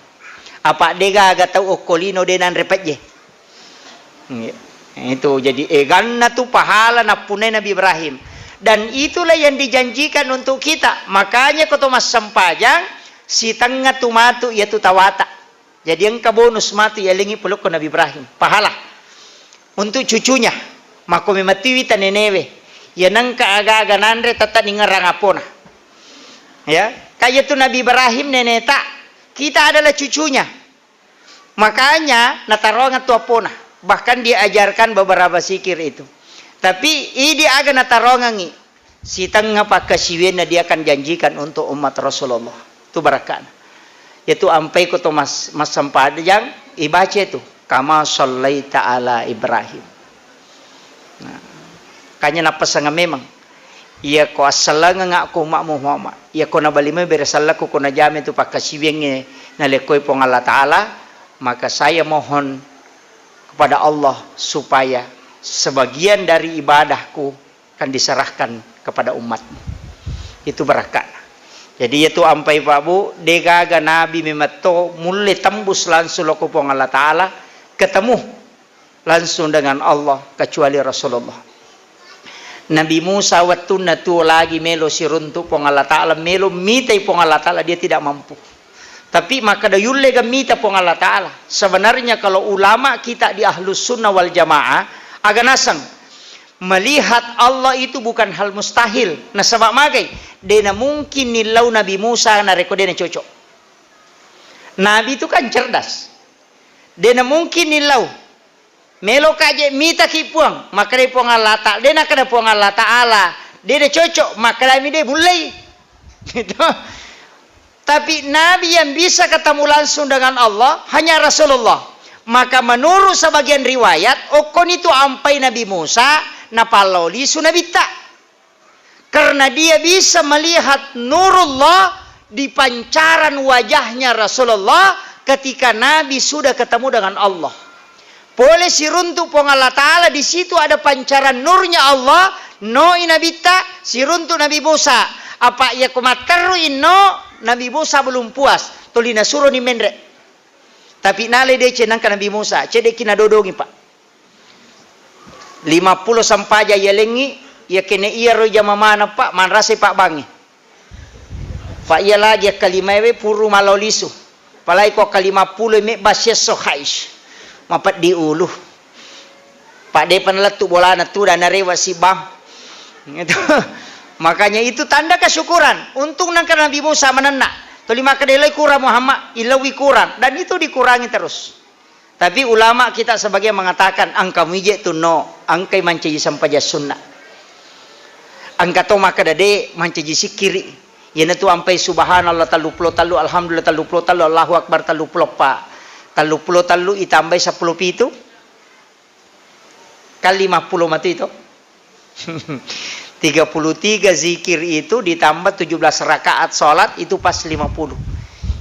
Speaker 1: Apa dia gaga tahu okolino dena repet je. Itu jadi eganna tu pahala napunai Nabi Ibrahim. Dan itulah yang dijanjikan untuk kita. Makanya kau Thomas Sempajang si tengah tu matu iaitu tawata. Jadi yang bonus matu ia lingi peluk ke Nabi Ibrahim. Pahala. untuk cucunya mako mematiwi tanenewe ya nang kaaga-aga nandre tata ningarang apona ya kayak itu Nabi Ibrahim neneta kita adalah cucunya makanya natarongan tu apona bahkan diajarkan beberapa zikir itu tapi ini aga natarongangi si tengah pakasiwena dia akan janjikan untuk umat Rasulullah itu barakan yaitu ampai ko to mas sampadang ibaca itu kama shallaita ala Ibrahim. Nah, kanya napasanga memang iya ko asalanga nga ko ma Muhammad iya ko nabalime beresalla ko najame tu pakasiwenge nalekoy pong Allah Taala maka saya mohon kepada Allah supaya sebagian dari ibadahku akan diserahkan kepada umatmu. Itu barakat. Jadi itu ampai Pak Bu, degaga Nabi memato mulai tembus langsung loko pong Allah Ta'ala, ketemu langsung dengan Allah kecuali Rasulullah. Nabi Musa waktu natu lagi melo siruntu pong Allah Ta'ala, melo mitai pong Allah Ta'ala, dia tidak mampu. Tapi maka da yulle gamita pong Allah Ta'ala. Sebenarnya kalau ulama kita di Ahlus Sunnah wal Jamaah, agak nasang. Melihat Allah itu bukan hal mustahil. Nah sebab magai, dena mungkin nilau Nabi Musa na reko dena cocok. Nabi itu kan cerdas. Dena mungkin nilau. Melo kaje mita kipuang, maka dia puang Allah Ta'ala. Dena kada puang Allah Ta'ala. Dena cocok, maka dami dia mulai. Gitu. Tapi Nabi yang bisa ketemu langsung dengan Allah hanya Rasulullah. Maka menurut sebagian riwayat, okon itu ampai Nabi Musa napaloli sunabita. Karena dia bisa melihat nurullah di pancaran wajahnya Rasulullah ketika Nabi sudah ketemu dengan Allah. Boleh siruntu pong Allah Ta'ala di situ ada pancaran nurnya Allah. No inabita siruntu Nabi Musa. Apa ia kumateru inno Nabi Musa belum puas. Tolina suruh ni mendre. Tapi nale dia cenangkan Nabi Musa. Cede kina dodongi pak. 50 sampaja ya lengi. Ya kene iya roja mamana pak. Manrase pak bangi. Pak iya lagi ya kalimawe puru malolisu. Palai ko ka-50 me basyeso haish. Mapat di ulu. Pak de paneletu bola na tu dan narewa si bang. Gitu. Makanya itu tanda kesyukuran. Untung nangka Nabi Musa menenak. Tolima kedelai kurang Muhammad, ilawi kurang. Dan itu dikurangi terus. Tapi ulama kita sebagai mengatakan, angka mijek tu no. Angkai mancaji sampaja sunnah. Angka to maka dade mancaji sikiri. Yana tu ampai subhanallah talu alhamdulillah talu Allahu akbar talu pa. Talu itambah 10 pitu. Kali 50 mati itu. 33 zikir itu ditambah 17 rakaat sholat itu pas 50.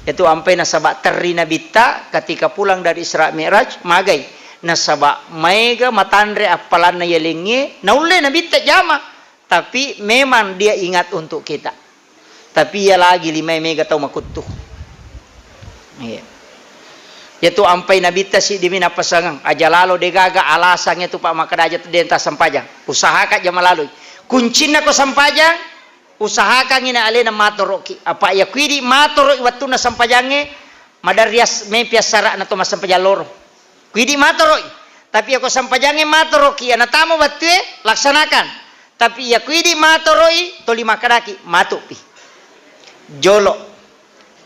Speaker 1: Itu sampai nasabak terina bitta ketika pulang dari Isra Mi'raj magai nasabak mega matandre apalan na yelingi naule nabitta jama tapi memang dia ingat untuk kita. Tapi ya lagi 5 mega tau makutu. Iya. Yaitu ampai nabita si dimina pasangan aja lalu degaga alasannya tu pak makadaja tu denta sampajang usahakan jama lalu kuncina ko sampajang usahakan ina alena matoroki apa ya kuidi matoro waktu na sampajange madarias me piasara na to masampajang loro kuidi matoro tapi ako sampajange matoroki ana tamo waktu laksanakan tapi ya kuidi matoroi to lima kadaki matupi jolo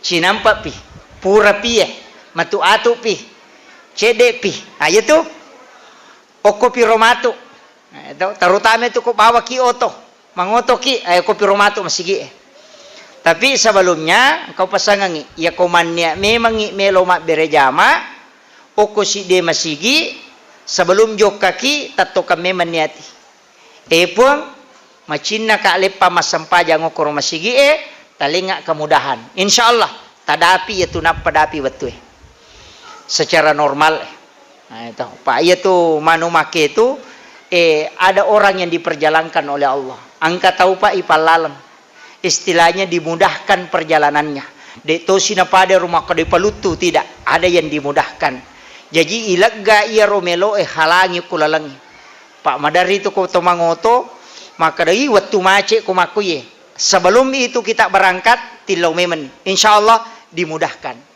Speaker 1: cinampa pi pura pie matu atu pi cede pi ayo tu oko pi romatu terutama itu ko bawa ki oto mangoto ki ayo ko pi romatu masigi tapi sebelumnya kau pasangangi ya komannya memang melo mak berejama oko si de masigi sebelum jok kaki tato kami maniati puang macinna ka lepa masampaja ngokoro masigi talinga kemudahan insyaallah tadapi itu nap padapi betul secara normal. Nah, itu Pak itu manu make itu ada orang yang diperjalankan oleh Allah. Angka tahu Pak ipalalam. Istilahnya dimudahkan perjalanannya. De tosina pada rumah kade palutu tidak ada yang dimudahkan. Jadi ilagga ia romelo halangi kulalangi. Pak madari itu ko tomangoto maka dari waktu mace ko makuye. Sebelum itu kita berangkat tilau memen. Insyaallah dimudahkan.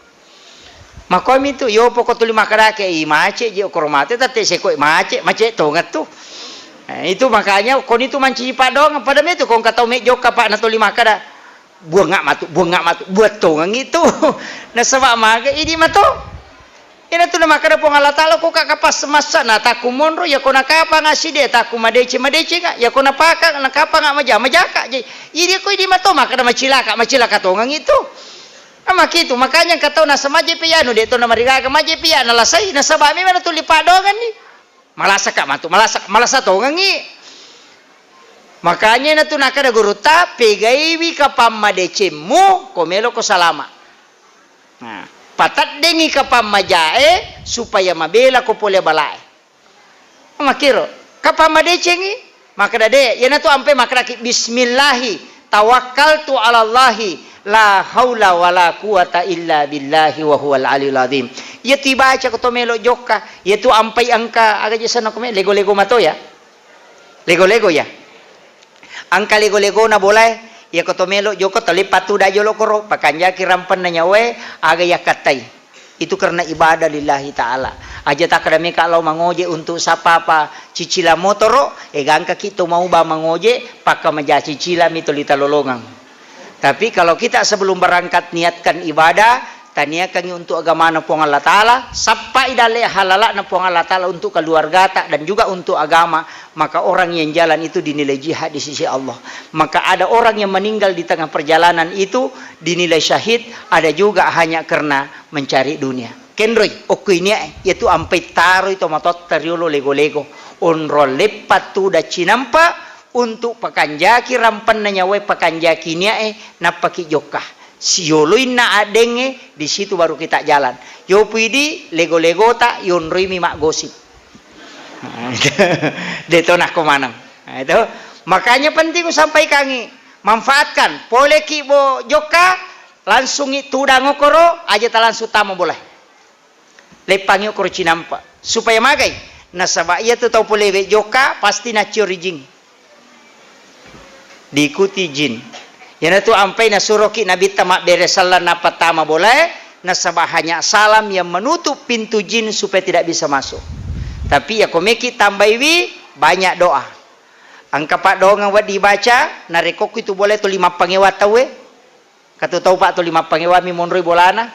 Speaker 1: Makomi tu yo pokok tuli makada ke mace je koromate tate seko mace to ngatu. Itu makanya kon itu manci padong pada me tu kon katau me joka pak na tuli makada. Buang ngak matu buat to ngitu. Na sebab maga ini mato. Ina tu na makada pong Allah Taala ko kakapas masa na taku monro ya kona kapa ngasi de taku madece nga ya kona paka na kapa ngak majaka je. Ini ko ini mato makada macilaka to ngitu. Ama kitu makanya katau na samaje piano de to na marigaga maje piano lasai na sabami mana tuli padongan ni malasa ka matu malasa to ngangi makanya na tu nakada guru tapi gaiwi ka pammadecemu komelo ko salama nah patat dengi ka pammajae supaya mabela ko pole balae makiro ka pammadecengi makada de yana tu ampe makada bismillahi tawakkaltu ala allahi la haula wala quwata illa billahi wa huwal aliyul azim. Ya tibaca ko to melo joka, ya tu ampai angka aga jasa na kome lego mato ya. Lego ya. Angka lego na boleh ya ko to melo joko talipat tu da jolo koro pakanja kirampan na nyawe aga ya katai. Itu karena ibadah lillahi taala. Aja tak kada meka kalau mangoje untuk sapa apa cicila motoro gangka kita mau ba mangoje paka maja cicila mitolita lolongang. Tapi kalau kita sebelum berangkat niatkan ibadah, taniakan untuk agama na pong Allah Ta'ala, sampai idale halala na pong Allah Ta'ala untuk keluarga dan juga untuk agama, maka orang yang jalan itu dinilai jihad di sisi Allah. Maka ada orang yang meninggal di tengah perjalanan itu dinilai syahid, ada juga hanya karena mencari dunia. Kenroy, okuinya yaitu ampai taruh itu matot teriolo lego onrol lepat tu da cinampa untuk pakanjaki rampan na nyawe pakanjaki nia napaki joka sioloin na adenge di situ baru kita jalan yo puidi lego ta yonroi mi mak gosip detonah komanang itu makanya penting sampai kangi manfaatkan pole ki bo joka langsung itu dangokoro aja ta langsung tamo boleh lepangi okoro cinampa supaya magai nasaba iya tu tau pole joka pasti na ciorijing diikuti jin. Yang itu ampai na suroki Nabi tamak beresalan na pertama boleh nasabah hanya salam yang menutup pintu jin supaya tidak bisa masuk. Tapi ya komeki tambaiwi banyak doa. Angka pak doa ngawat dibaca na rekok itu boleh tu 5 pangewat tahu kata tahu pak tu 5 pangewat mi monroi bolana.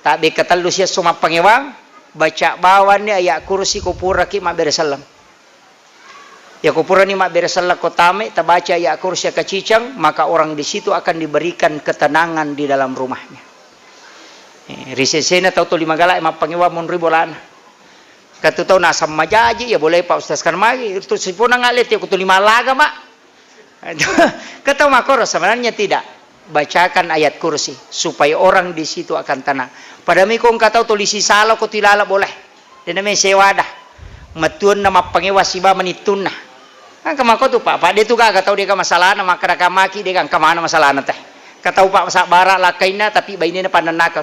Speaker 1: Tak be katalu sia soma pangewang baca bawan ni ayat kursi kupura ki mak beresalam. Ya kupura ni mak beresalah kotame tabaca ya kursi kacicang maka orang di situ akan diberikan ketenangan di dalam rumahnya. Risesena tau tu 5 galak mak pangewa monri bolana. Katu tau nasam majaji ya boleh pak ustaz kan magi itu sipuna ngalet ya kutu 5 laga mak. Kata makoro sebenarnya tidak. Bacakan ayat kursi supaya orang di situ akan tenang. Pada mikong kata tulisi salah ko tilala boleh. Dan namanya sewadah. Matuan nama pangewa siba menitun nah. Kan kamako tu pak dia tu kagak tahu dia ka masalah na makara kamaki dia kan kamana masalah na teh. Katau pak sak bara lakaina tapi baine na pananakan.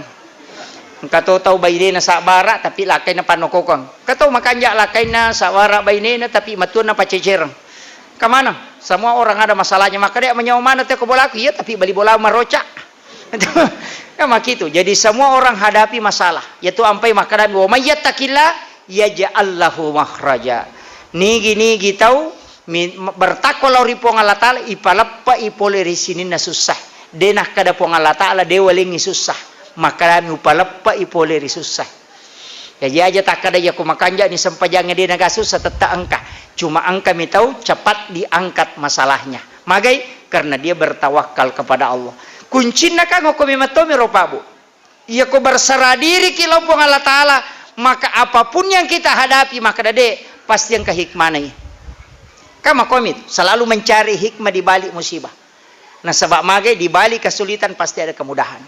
Speaker 1: Katau tahu baine na sak bara tapi lakaina panokokon. Katau makanja lakaina sak bara baine na tapi matuan na pacecereng. Kamana? Semua orang ada masalahnya maka dia menyawa mana teh ko bolaku ya tapi bali bola marocak. Ya makitu. Jadi semua orang hadapi masalah. Yaitu ampai makana wa mayyattaqillah yaj'allahu makhraja. Nigi tahu bertakwalah ripong Allah Ta'ala ipalappa ipole risinin na susah denah kada pong Allah Ta'ala dewalingi susah maka mi upalappa ipole ri susah ya aja tak kada ya kumakanja ni sampajangnya dia naga susah tetap angka cuma angka mi tahu cepat diangkat masalahnya magai karena dia bertawakal kepada Allah kuncina kan ko mi matomi ropabu iya ko berserah diri ki lompong Allah Ta'ala maka apapun yang kita hadapi maka dade pasti yang kehikmahnya kama komit selalu mencari hikmah di balik musibah. Nah sebab magai di balik kesulitan pasti ada kemudahan.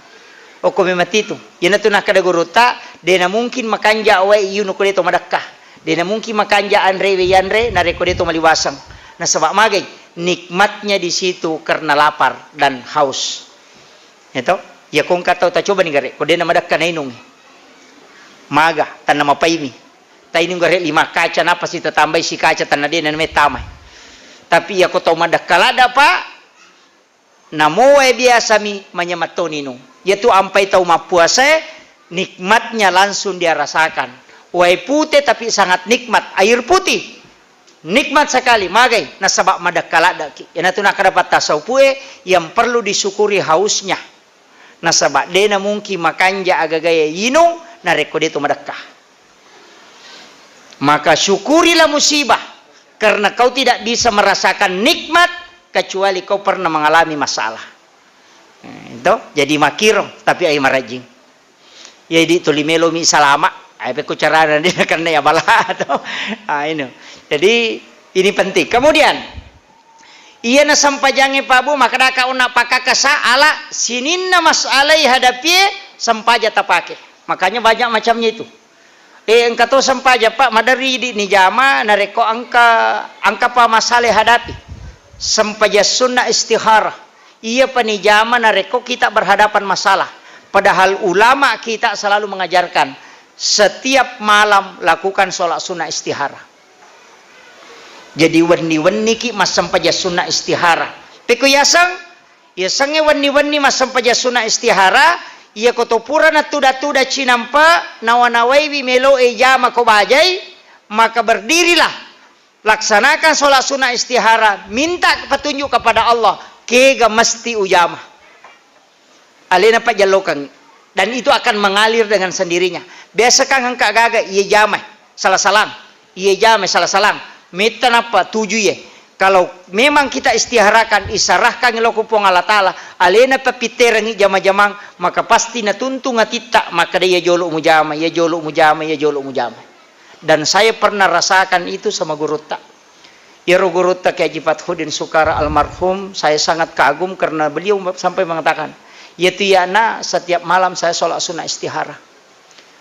Speaker 1: O komi mati itu. Yana tu nak kada guruta, dena mungkin makanja awe iyu nuko deto madakah. Dena mungkin makanja andre we yanre na reko deto maliwasang. Nah sebab magai nikmatnya di situ karena lapar dan haus. Itu ya kong katau ta coba ni gare ko dena madakah na inung. Maga tanna mapaimi. Ta inung gare 5 kaca napa si tatambay si kaca tanna dena na metamay. Tapi ya ko tau madakalada pa namoe biasa mi manyamatoni nung yaitu ampai tau mapuasa nikmatnya langsung dia rasakan. Wai putih tapi sangat nikmat, air putih nikmat sekali magai nasabak madakala daki. Yana tu nak dapat tasau pue yang perlu disyukuri hausnya. Nasabak dena mungkin makanja agagaya yinung nareko detu madakah. Maka syukurilah musibah karena kau tidak bisa merasakan nikmat kecuali kau pernah mengalami masalah. Itu jadi makiro tapi ai marajing. Jadi tulimelo mi salama. Apa cara dia karena ya bala atau ini. Jadi ini penting. Kemudian ia na sampajange pabu maka daka una pakakasa ala sininna masalai hadapi sampaja tapake. Makanya banyak macamnya itu. Engka to sampaja pak madari di nijama nareko angka pa masalah hadapi. Sampaja sunnah istihara. Ia panijama nareko kita berhadapan masalah. Padahal ulama kita selalu mengajarkan setiap malam lakukan sholat sunnah istihara. Jadi wani-wani ki masam paja sunnah istihara. Peku yasang wani-wani masam paja sunnah istihara. Ia kotopura na tuda-tuda cinampa nawanawai melo ejama ko bajai. Maka berdirilah. Laksanakan sholat sunnah istihara. Minta petunjuk kepada Allah. Kega mesti ujama. Alena pak jalokan. Dan itu akan mengalir dengan sendirinya. Biasa kan angka gaga iya jamai salah salam. Iya jamai salah salam. Metan apa tujuh ye. Kalau memang kita istiharakan isarahkan ilokupong Allah Ta'ala. Alena papiterangi jama-jamang. Maka pasti natuntung atita. Maka dia joluk mujama. Ya joluk mujama. Ya joluk mujama. Dan saya pernah rasakan itu sama gurutta. Iro gurutta Kiai Haji Fathudin Sukara almarhum. Saya sangat kagum karena beliau sampai mengatakan. Yaitu yana setiap malam saya sholat sunnah istihara.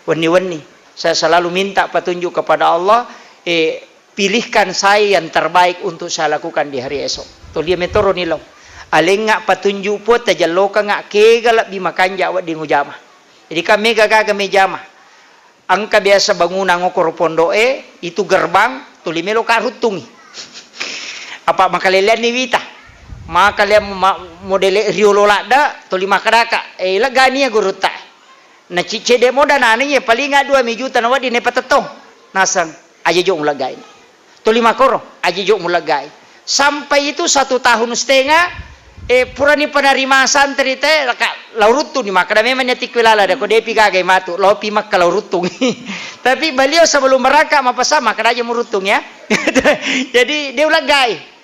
Speaker 1: Wani-wani saya selalu minta petunjuk kepada Allah. Pilihkan saya yang terbaik untuk saya lakukan di hari esok. Tuh dia metoro nilau. Aleng ngak petunjuk po tajaloka ngak kegalak bimakan jawat di ngujama. Jadi kami gaga mejama. Angka biasa bangunan ngokor pondoe itu gerbang tulimelo karutungi. Apa makalelian ni wita. Maka lihat model riolo lada toli makaraka lagani ya guru ta na cice demo dan aneh paling nga 2 juta na wadi ne patatong nasang aja jo mulagay toli makoro aja jo mulagay sampai itu 1 tahun setengah purani panarima santri teh laurutu ni makada memang nyati kilala da ko depi kagay matu lopi mak laurutung tapi beliau sebelum meraka mapasama kada aja murutung ya jadi dia ulagay.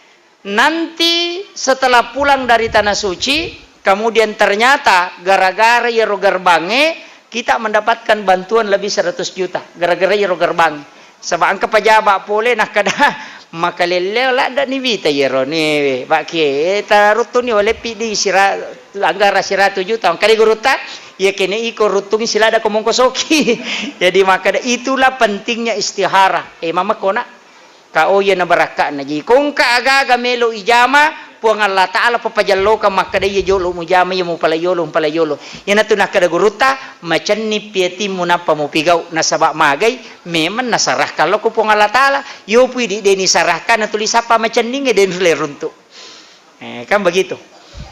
Speaker 1: Nanti setelah pulang dari tanah suci, kemudian ternyata gara-gara yero gerbange kita mendapatkan bantuan lebih 100 juta. Gara-gara yero gerbange. Sebab angka pejabat boleh nak kada makalele la ada ni vita yero ni baki tarutu ni oleh pidi sira anggara 100 juta. Kali guruta ya kene iko rutungi sila ada komong kosoki. Jadi maka itulah pentingnya istihara. Mama kona kau ya na baraka na ji kung kaaga melo ijama puang Allah Ta'ala papajalo ka maka dia jolo mujama ya mo palayolo yan ato nakada guruta macan ni pieti mo na pamupigaw na sabak magay memang nasarah kalau ko puang Allah Ta'ala yo pwede din isarahkan na tulis apa macan ni ngeden lerunto kan begitu.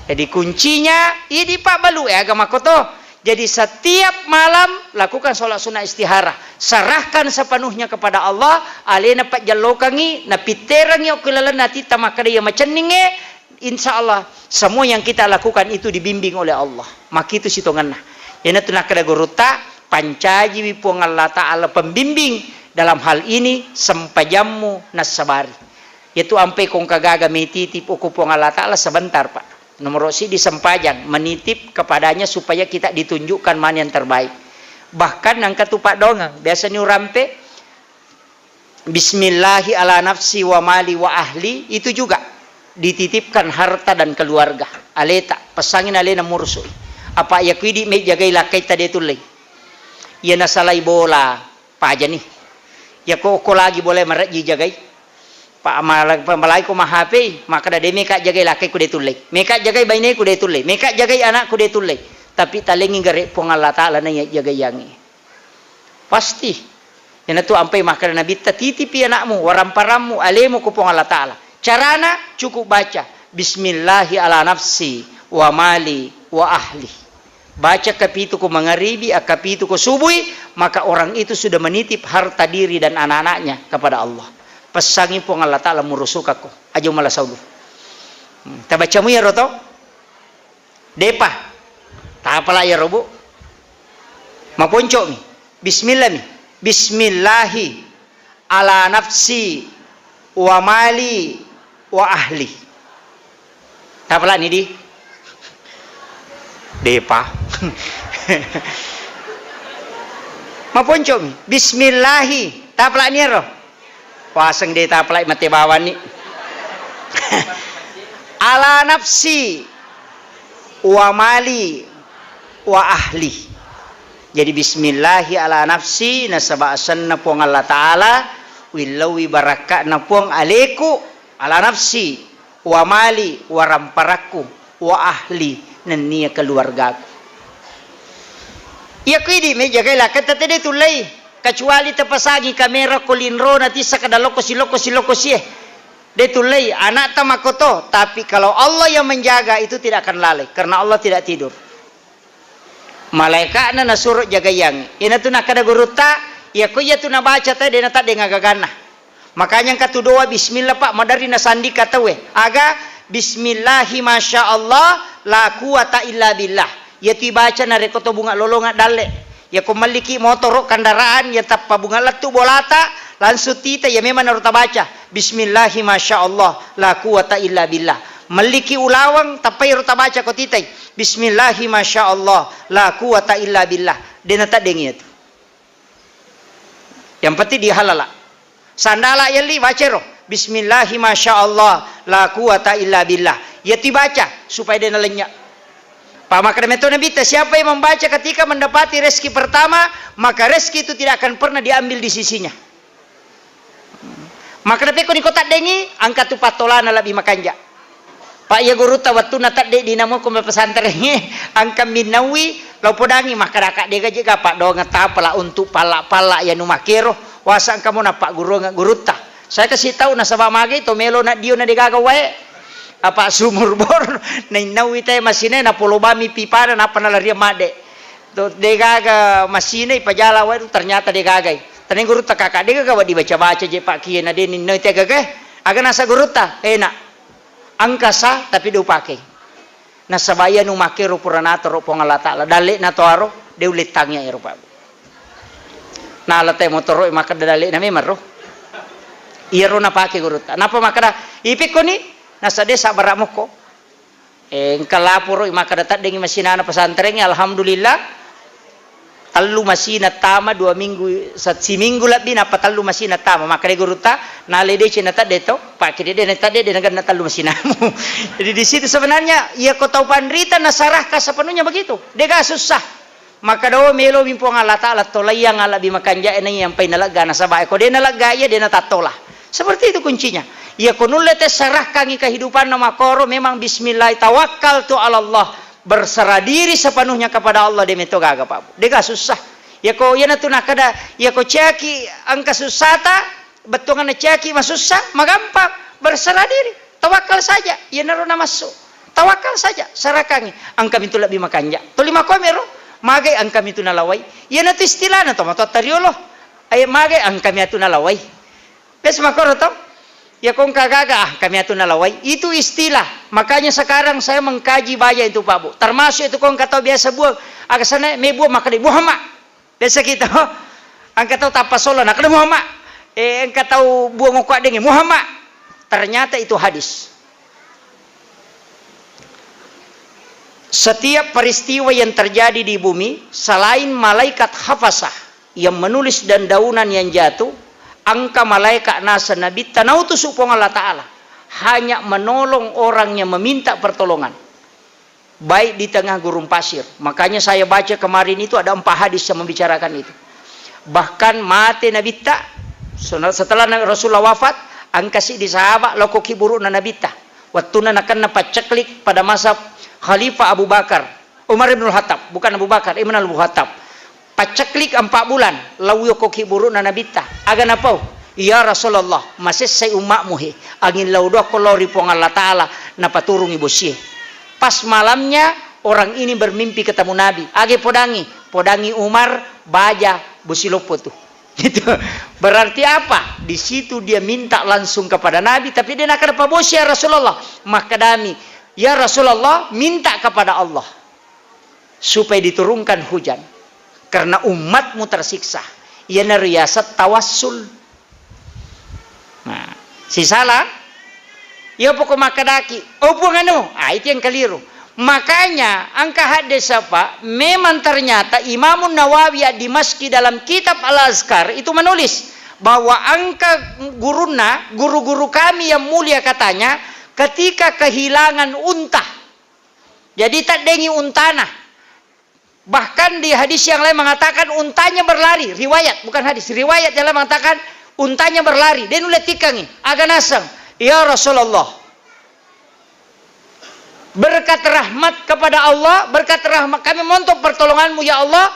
Speaker 1: Jadi kuncinya ini Pak Balu agama ko to. Jadi setiap malam lakukan sholat sunnah istihara. Serahkan sepenuhnya kepada Allah. Alena pak jalokangi, napiterangi okulalan nati tamakadaya macaninge. Insya Allah semua yang kita lakukan itu dibimbing oleh Allah. Maka itu sitongan. Yana tunakada guruta pancaji wipuang Allah Ta'ala pembimbing dalam hal ini sempajamu nasabari. Yaitu ampe kong kagaga mititip ukupuang Allah Ta'ala sebentar Pak. Nomor si disempajang menitip kepadanya supaya kita ditunjukkan mana yang terbaik. Bahkan yang ketupak dongang biasa ni rampe Bismillahi ala nafsi wa mali wa ahli itu juga dititipkan harta dan keluarga. Aleta pesangin alena mursui. Apa ya kuidi me jagai lakai tadi tulai. Ya nasalai bola pa aja nih. Ya ko lagi boleh meraji jagai. Pak malai ko mahape maka da meka jagai lakai ku detulai meka jagai baine ku detulai meka jagai anak ku detulai tapi talengi gare pong Allah Ta'ala na jagai yangi pasti yana tu ampai maka nabi titipi anakmu waramparammu alemu ku pong Allah Ta'ala carana cukup baca bismillahi ala nafsi wa mali wa ahli baca kapitu ko mangaribi, kapitu ko subuhi, maka orang itu sudah menitip harta diri dan anak-anaknya kepada Allah. Pesangi po Allah Ta'ala murusuka ko. Ajo malasaudu. Tabaca mo ya roto? Depa. Tapala ya robo. Maponco mi. Bismillah mi. Bismillahi ala nafsi wa mali wa ahli. Tapala ni di. Depa. Maponco mi. Bismillahi. Tapala ni ro. Pasang de tapala mati bawan ni. Ala nafsi wa mali wa ahli. Jadi bismillahi ala nafsi nasaba'asan na pong Allah Ta'ala willawi baraka na pong aleku ala nafsi wa mali wa ramparaku wa ahli nan niya keluarga ko. Iya kuidi meja kaila kata tadi tulay kecuali tepasagi kamera kolinro nanti sakadaloko siloko siye. Detulai anak tamakoto, tapi kalau Allah yang menjaga itu tidak akan lalai karena Allah tidak tidur. Malaikat na nasuruh jaga yang. Ina tu nak kada guruta, ya ko ya tu na baca tadi na tak dengar gagana. Makanya katu doa bismillah Pak madari na sandi kata we. Aga bismillahi masya Allah la quwata illa billah. Ya tu baca na rekoto bunga lolonga dalle. Ya ko maliki motor kendaraan ya tappa bunga latu bolata. Langsung tita ya memang harus baca bismillahi masya Allah la quwata illa billah. Maliki ulawang tapi harus baca ko titai bismillahi masya Allah la quwata illa billah. Dia tak dengi itu. Yang penting dia halala. Sandala yali baca roh bismillahi masya Allah la quwata illa billah. Ya dibaca supaya dia lenyap. Maka metode Nabi siapa yang membaca ketika mendapati rezeki pertama, maka rezeki itu tidak akan pernah diambil di sisinya. Maka dapat ko ni kotak dengi angkat tu patolana labi makanja. Pak ya guru tawatu natak de dinamo ko pesantren ngi angka minawi lau podangi maka dakak de gaje Pak do ngatapala untuk pala ya nu makero wasa kamu na Pak guru ta. Saya kasih tahu na sabab magi to melo na dio na digaga wae. Apa sumur bor na inawi tay masine na polobami pipana na panalaria made. To degaga masine pajala wae ternyata degagay. Taning guru ta kakak dia gawa dibaca-baca je Pak kieu na denin noi teh gageh aga nasa guru ta enak angkasa tapi do pake nasabaya nu make ro puranato ro pong Allah Taala dale na to aro de ulit tangnya ero Pak na ala teh motor ro maka dale na memang ro iya ro na pake guru ta napa maka ipik ko ni nasa desa baramo ko kalapuro maka datat dengi masinana pesantren alhamdulillah talu masina tama 2 minggu si minggu lebih napa talu masina tama maka de guruta nale de cina tak deto Pak kide de nata de dengan talu masinamu. Jadi di situ sebenarnya ia kau tahu pandrita nasarahkah sepenuhnya begitu dega susah maka do melo bimpong Allah Taala tolayang ala bi makanja ena yang pai nalaga nasaba ko de nalaga ya de natatola seperti itu kuncinya ia kunulle tes sarahkan kehidupan nama koro memang bismillah tawakkal tu ala Allah berserah diri sepenuhnya kepada Allah de meto gaga Pak. Dega susah. Ya ko ya natu nakada ya ko ceki angka susata betungan ceki mas susah magampang berserah diri. Tawakal saja. Ya naro masuk. Tawakal saja sarakangi angka mintu lebih makanja. To 5 komero magay angka mintu nalaway. Ya natu istilah na to mato tariolo. Ay magay angka mintu nalaway. Pes makoro to ya kong kagaga kami atun nalaway itu istilah makanya sekarang saya mengkaji baya itu Pak Bu termasuk itu kong kata biasa buah agak sana me buah maka di Muhammad biasa kita angkat tahu tapasolo nak ada Muhammad angkat tahu buah ngokak dengan Muhammad ternyata itu hadis. Setiap peristiwa yang terjadi di bumi selain malaikat hafasah yang menulis dan daunan yang jatuh angka malaikat nasa nabi tanau tu supong Allah Ta'ala hanya menolong orang yang meminta pertolongan baik di tengah gurun pasir. Makanya saya baca kemarin itu ada 4 hadis yang membicarakan itu. Bahkan mati nabi tak setelah Rasulullah wafat angkasi di sahabat loko kiburu na nabi tak waktu na akan napaceklik pada masa Khalifah Abu Bakar Umar ibn Khattab bukan Abu Bakar Ibn Abu Khattab paceklik 4 bulan lawu ko kiburu na nabita aga na po ya Rasulullah masih say umak muhe angin laudo ko lori pong Allah Taala na paturung ibu siye pas malamnya orang ini bermimpi ketemu Nabi. Age podangi Umar, baja, busilopo tuh. Gitu. Berarti apa? Di situ dia minta langsung kepada Nabi, tapi dia nak apa bos ya Rasulullah? Maka dami, ya Rasulullah, minta kepada Allah supaya diturunkan hujan karena umatmu tersiksa. Ia nariasat tawassul. Nah, si salah, ya pokok makadaki. Oh bukan itu yang keliru. Makanya angka hadis apa? Memang ternyata Imam Nawawi di Dimashqi dalam kitab Al-Azkar itu menulis bahwa angka guru-guru kami yang mulia katanya ketika kehilangan unta. Jadi tak dengi untana. Bahkan di hadis yang lain mengatakan untanya berlari. Riwayat, bukan hadis. Riwayat yang lain mengatakan untanya berlari. Dia nulis tikangi. Agak nasang. Ya Rasulullah. Berkat rahmat kepada Allah, berkat rahmat kami montok pertolonganmu ya Allah.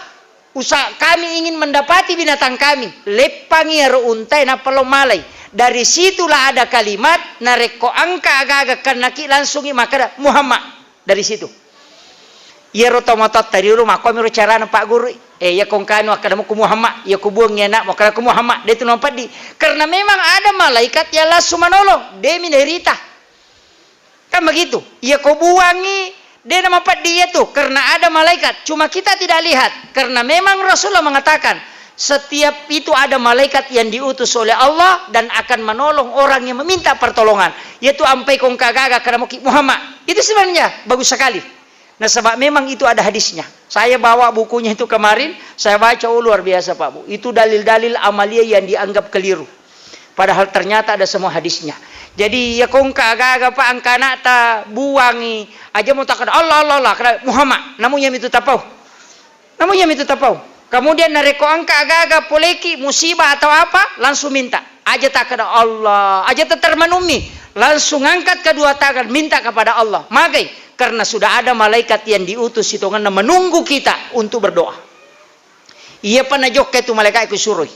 Speaker 1: Kami ingin mendapati binatang kami. Lepangi untai na palomalay. Dari situlah ada kalimat nareko angka agak-agak kanaki langsung maka Muhammad dari situ. Ya rotomotot dari rumah kami cara Pak Guru. Ya kong kanu akan ku Muhammad, ya ku buang ya nak mau ku Muhammad. Dia itu nampak di. Karena memang ada malaikat yang langsung menolong. Demi derita. Kan begitu. Ya kau buangi, dia nama dia tuh karena ada malaikat. Cuma kita tidak lihat karena memang Rasulullah mengatakan setiap itu ada malaikat yang diutus oleh Allah dan akan menolong orang yang meminta pertolongan. Yaitu ampai kong kagaga karena Muhammad. Itu sebenarnya bagus sekali. Nah sebab memang itu ada hadisnya. Saya bawa bukunya itu kemarin, saya baca luar biasa Pak Bu. Itu dalil-dalil amalia yang dianggap keliru. Padahal ternyata ada semua hadisnya. Jadi ya kongka agak-agak Pak angkana ta buangi aja mau takkan Allah karena Muhammad namunnya itu tapau. Kemudian nareko angka agak-agak poleki musibah atau apa langsung minta aja takkan Allah aja termenumi langsung angkat kedua tangan minta kepada Allah. Magai karena sudah ada malaikat yang diutus itu karena menunggu kita untuk berdoa. Ia pernah jok itu malaikat itu suruh.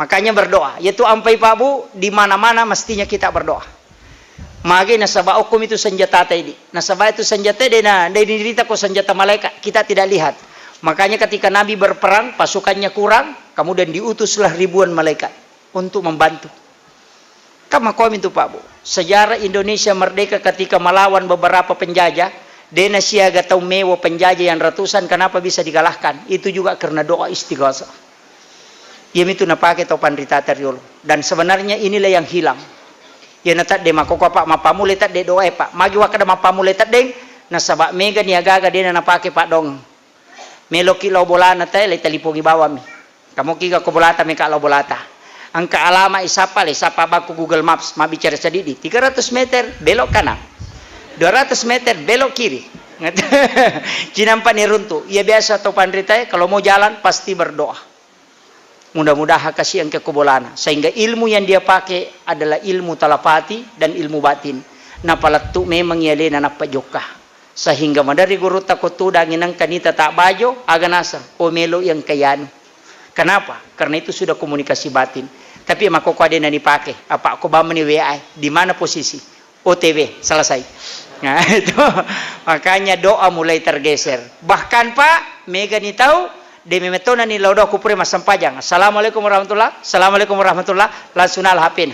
Speaker 1: Makanya berdoa, yaitu ampai Pak Bu, di mana-mana mestinya kita berdoa. Magi nasabah hukum itu senjata tadi. Nasabah itu senjata dia dirita kok senjata malaikat, kita tidak lihat. Makanya ketika Nabi berperang, pasukannya kurang, kemudian diutuslah ribuan malaikat untuk membantu. Kama kom itu Pak Bu. Sejarah Indonesia merdeka ketika melawan beberapa penjajah, dena siaga tau mewa penjajah yang ratusan, kenapa bisa dikalahkan? Itu juga karena doa istighosah. Ia itu napake tau pandrita teriolo. Dan sebenarnya inilah yang hilang. Ya natat de makoko Pak mapamu letat de doa Pak. Magi wakada mapamu letat deng nasabak mega ni agaga de napake Pak dong. Meloki lo bolana tay le talipongi bawami. Kamu kiga ko bolata me ka lo bolata. Angka alama isapa baku Google Maps mabicara sedidi 300 meter belok kanan. 200 meter belok kiri. Cinampa ni runtuh. Ia biasa tau pandrita kalau mau jalan pasti berdoa. Mudah-mudahan kasih yang kekebolana sehingga ilmu yang dia pakai adalah ilmu talapati dan ilmu batin. Napalatu memang ia lena napajoka sehingga madari guru takut dangin kanita tak bajo aganasa omelo yang kayano. Kenapa? Karena itu sudah komunikasi batin. Tapi makoko ada yang dipakai. Apa aku bawa ni WA di mana posisi? OTW selesai. Nah itu makanya doa mulai tergeser. Bahkan Pak Mega ni tahu demi metona ni laudo aku pure masam pajang. Assalamualaikum warahmatullah. Assalamualaikum warahmatullah. Langsung al HP.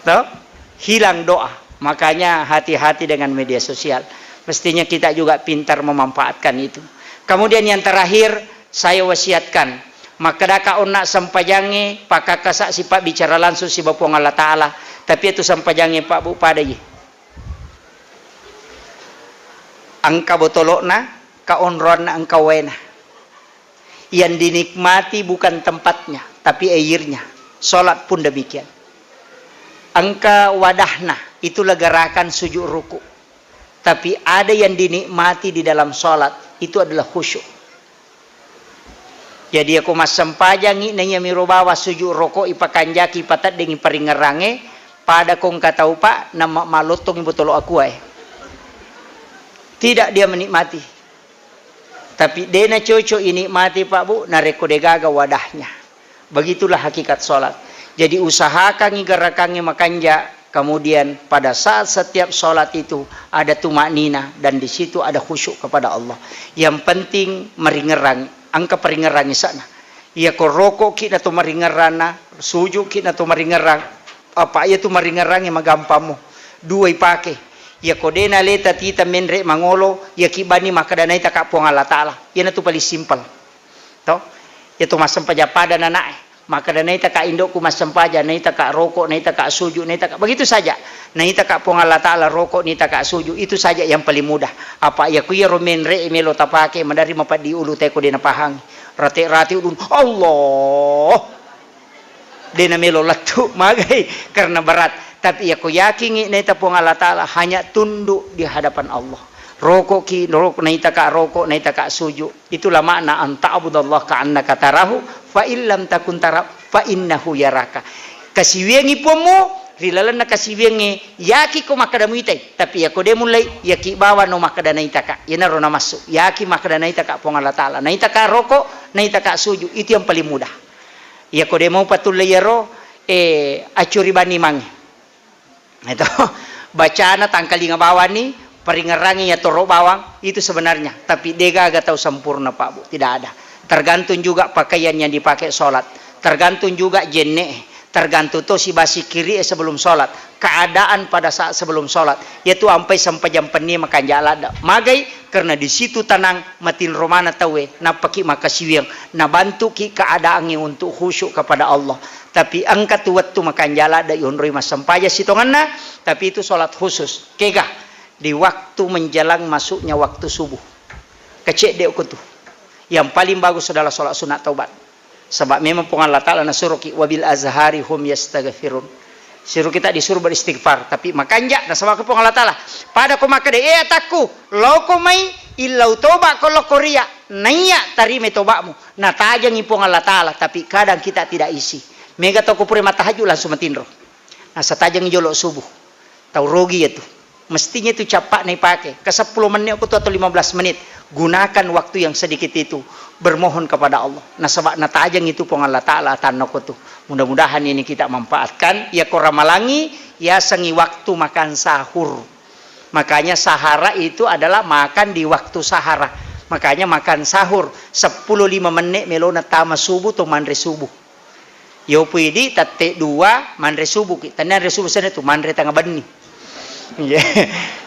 Speaker 1: Tahu? Hilang doa. Makanya hati-hati dengan media sosial. Mestinya kita juga pintar memanfaatkan itu. Kemudian yang terakhir saya wasiatkan. Maka daka onak sampajange pakakasa si Pak bicara langsung si Bapuang Allah Ta'ala. Tapi itu sampajange Pak Bu pada ye. Angka botolokna kaonron na ang kawena. Yang dinikmati bukan tempatnya, tapi airnya. Salat pun demikian. Angka wadahna, itulah gerakan sujud ruku. Tapi ada yang dinikmati di dalam salat, itu adalah khusyuk. Jadi aku masam pajangi nanya mirobawa sujud ruku ipakanjaki patat dengan peringerange pada kong katau Pak nama malotong ibu tolo aku Tidak dia menikmati. Tapi dena coco ini mati Pak Bu nareko degaga wadahnya. Begitulah hakikat sholat. Jadi usahakan gerakannya makanja Kemudian pada saat setiap sholat itu ada tumaknina dan di situ ada khusyuk kepada Allah. Yang penting meringerangi, angka peringerangi sana. Ya ko rokok kita tu meringerana, sujud kita tu meringerang. Apa ya tu meringerangi magampamu. Dua ipake. Ya ko dena leta tita menre mangolo, ya kibani maka danai tak puang Allah Taala. Ya na tu paling simpel. Toh? Ya tu masam pajapada nanae. Maka dan naita ka indok ku masampaja, naita ka rokok, naita ka sujud, naita ka begitu saja. Naita ka pong Allah Taala rokok, naita ka sujud, itu saja yang paling mudah. Apa ya kuya romen re melo tapake mandari mapadi ulu teko dena pahang. Rati ulun Allah. Dena melo latu magai karena berat. Tapi ya ku yakin naita pong Allah Taala hanya tunduk di hadapan Allah. Rokok ki rokok naita ka sujud. Itulah makna anta'budallah ka'annaka tarahu fa illam takun tara fa innahu yaraka. Kasiwengi pomo rilalan na kasiwengi yaki ko makadamu itai tapi ya ko de mulai yaki bawa no makada naita ka yana ro na masuk yaki makada naita ka pong Allah Taala naita ka rokok naita ka sujud itu yang paling mudah. Ya ko de mau patuloy yaro acuri bani mangi. Itu bacana tangkalinga bawa ni peringerangi ya toro bawang itu sebenarnya, tapi dega agak tahu sempurna Pak Bu, tidak ada. Tergantung juga pakaian yang dipakai sholat, tergantung juga jenne, tergantung tuh si basi kiri sebelum sholat, keadaan pada saat sebelum sholat, yaitu sampai jam peni makan jalada. Magai karena di situ tenang matin romana tawe, napaki makasiwang, na bantu ki keadaannya untuk khusyuk kepada Allah. Tapi angkat waktu makan jalada yonroi masampaja sitonganna, tapi itu sholat khusus. Kegah di waktu menjelang masuknya waktu subuh. Kecek dek kutu. Yang paling bagus adalah sholat sunat taubat. Sebab memang Allah Ta'ala nasuruh ki wabil azhari hum yastaghfirun. Suruh kita disuruh beristighfar, tapi makanja na sama ko Allah Ta'ala. Pada ko makade ataku, loko mai illau toba kalau korea naiya tarime tobamu. Na tajang ipong Allah Ta'ala, tapi kadang kita tidak isi. Mega to ko pure matahaju langsung matinro. Nah satajang jolo subuh. Tahu rogi itu. Mestinya itu cepat nih pakai ke 10 menit atau 15 menit gunakan waktu yang sedikit itu bermohon kepada Allah. Nah sebab natajang itu pun Allah Ta'ala tanok itu mudah-mudahan ini kita manfaatkan ya koramalangi ya sengi waktu makan sahur. Makanya sahara itu adalah makan di waktu sahara. Makanya makan sahur 10-5 menit melona tama subuh atau mandre subuh. Yo puidi tate 2 mandre subuh kita mandre subuh sana itu mandre tengah bani.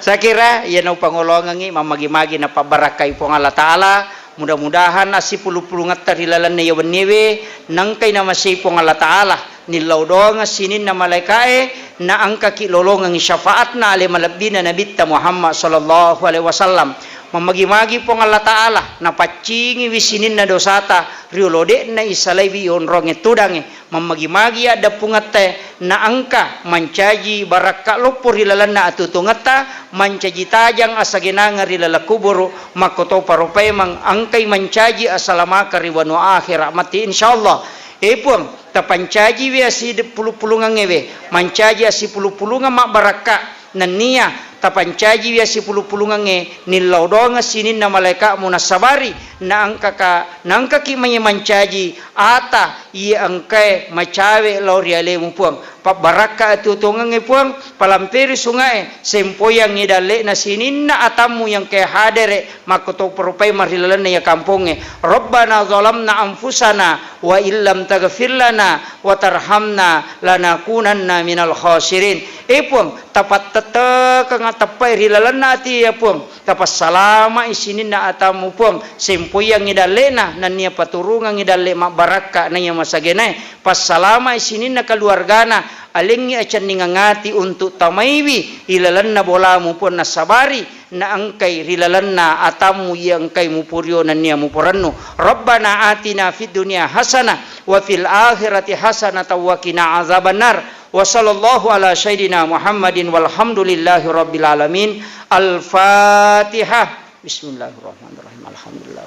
Speaker 1: Saya kira ya nau pangolongan ni mamagi-magi na pabarakai pong Allah Ta'ala mudah-mudahan asi pulu-pulu ngatar hilalan na yawan newe nangkay na masay pong Allah Ta'ala nilaw doang sinin na malaikae na angka kilolongan syafaat na ale malabdi na nabita Muhammad sallallahu alaihi wasallam mamagi-magi pong Allah Ta'ala na pacingi wisinin na dosata riolode na isalay yonrong tudange mamagi-magi ada pungate na angka mancaji baraka lopor hilalan na atutungata mancaji tajang asagenanga rilala kuburu makoto paropay mang angkay mancaji asalamaka riwano akhirat mati insyaallah epung tapancaji we asi pulu-pulungan ngewe mancaji asi pulu-pulungan mak baraka nania tapancaji we asi pulu-pulungan nge nilaw doang sinin na malaika munasabari na angka ki mancaji ata iya angkay macawe lauriale mo puang pabaraka atu tungang puang palampiri sungai sempoyang ngidale na sinin na atamu yang kay hadere makoto perupay marilalan na ya kamponge rabbana zalamna anfusana wa illam taghfir lana wa tarhamna lanakunanna minal khasirin puang tapat tetek nga tapay rilalan na ati ya puang tapas salama isinin na atamu puang sempoyang ngidale na niya paturungang ngidale mabaraka na ya masagenay pas salama isinin na kaluargana alingi acan ningangati untuk tamaywi ilalan na bola mo pun nasabari na angkay rilalan na atamu yang kay mupuryo na niya mupuranno rabbana atina fid dunya hasana wa fil akhirati hasana wa qina azabannar wa sallallahu ala sayyidina Muhammadin walhamdulillahi rabbil alamin al-fatihah bismillahirrahmanirrahim alhamdulillah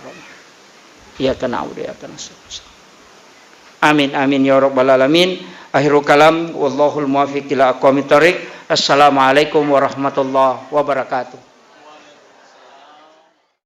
Speaker 1: iyyaka na'budu wa iyyaka nasta'in amin amin ya rabbal alamin. Akhirul kalam wallahul muwaffiq ila aqwamit thoriq. Assalamualaikum warahmatullahi wabarakatuh.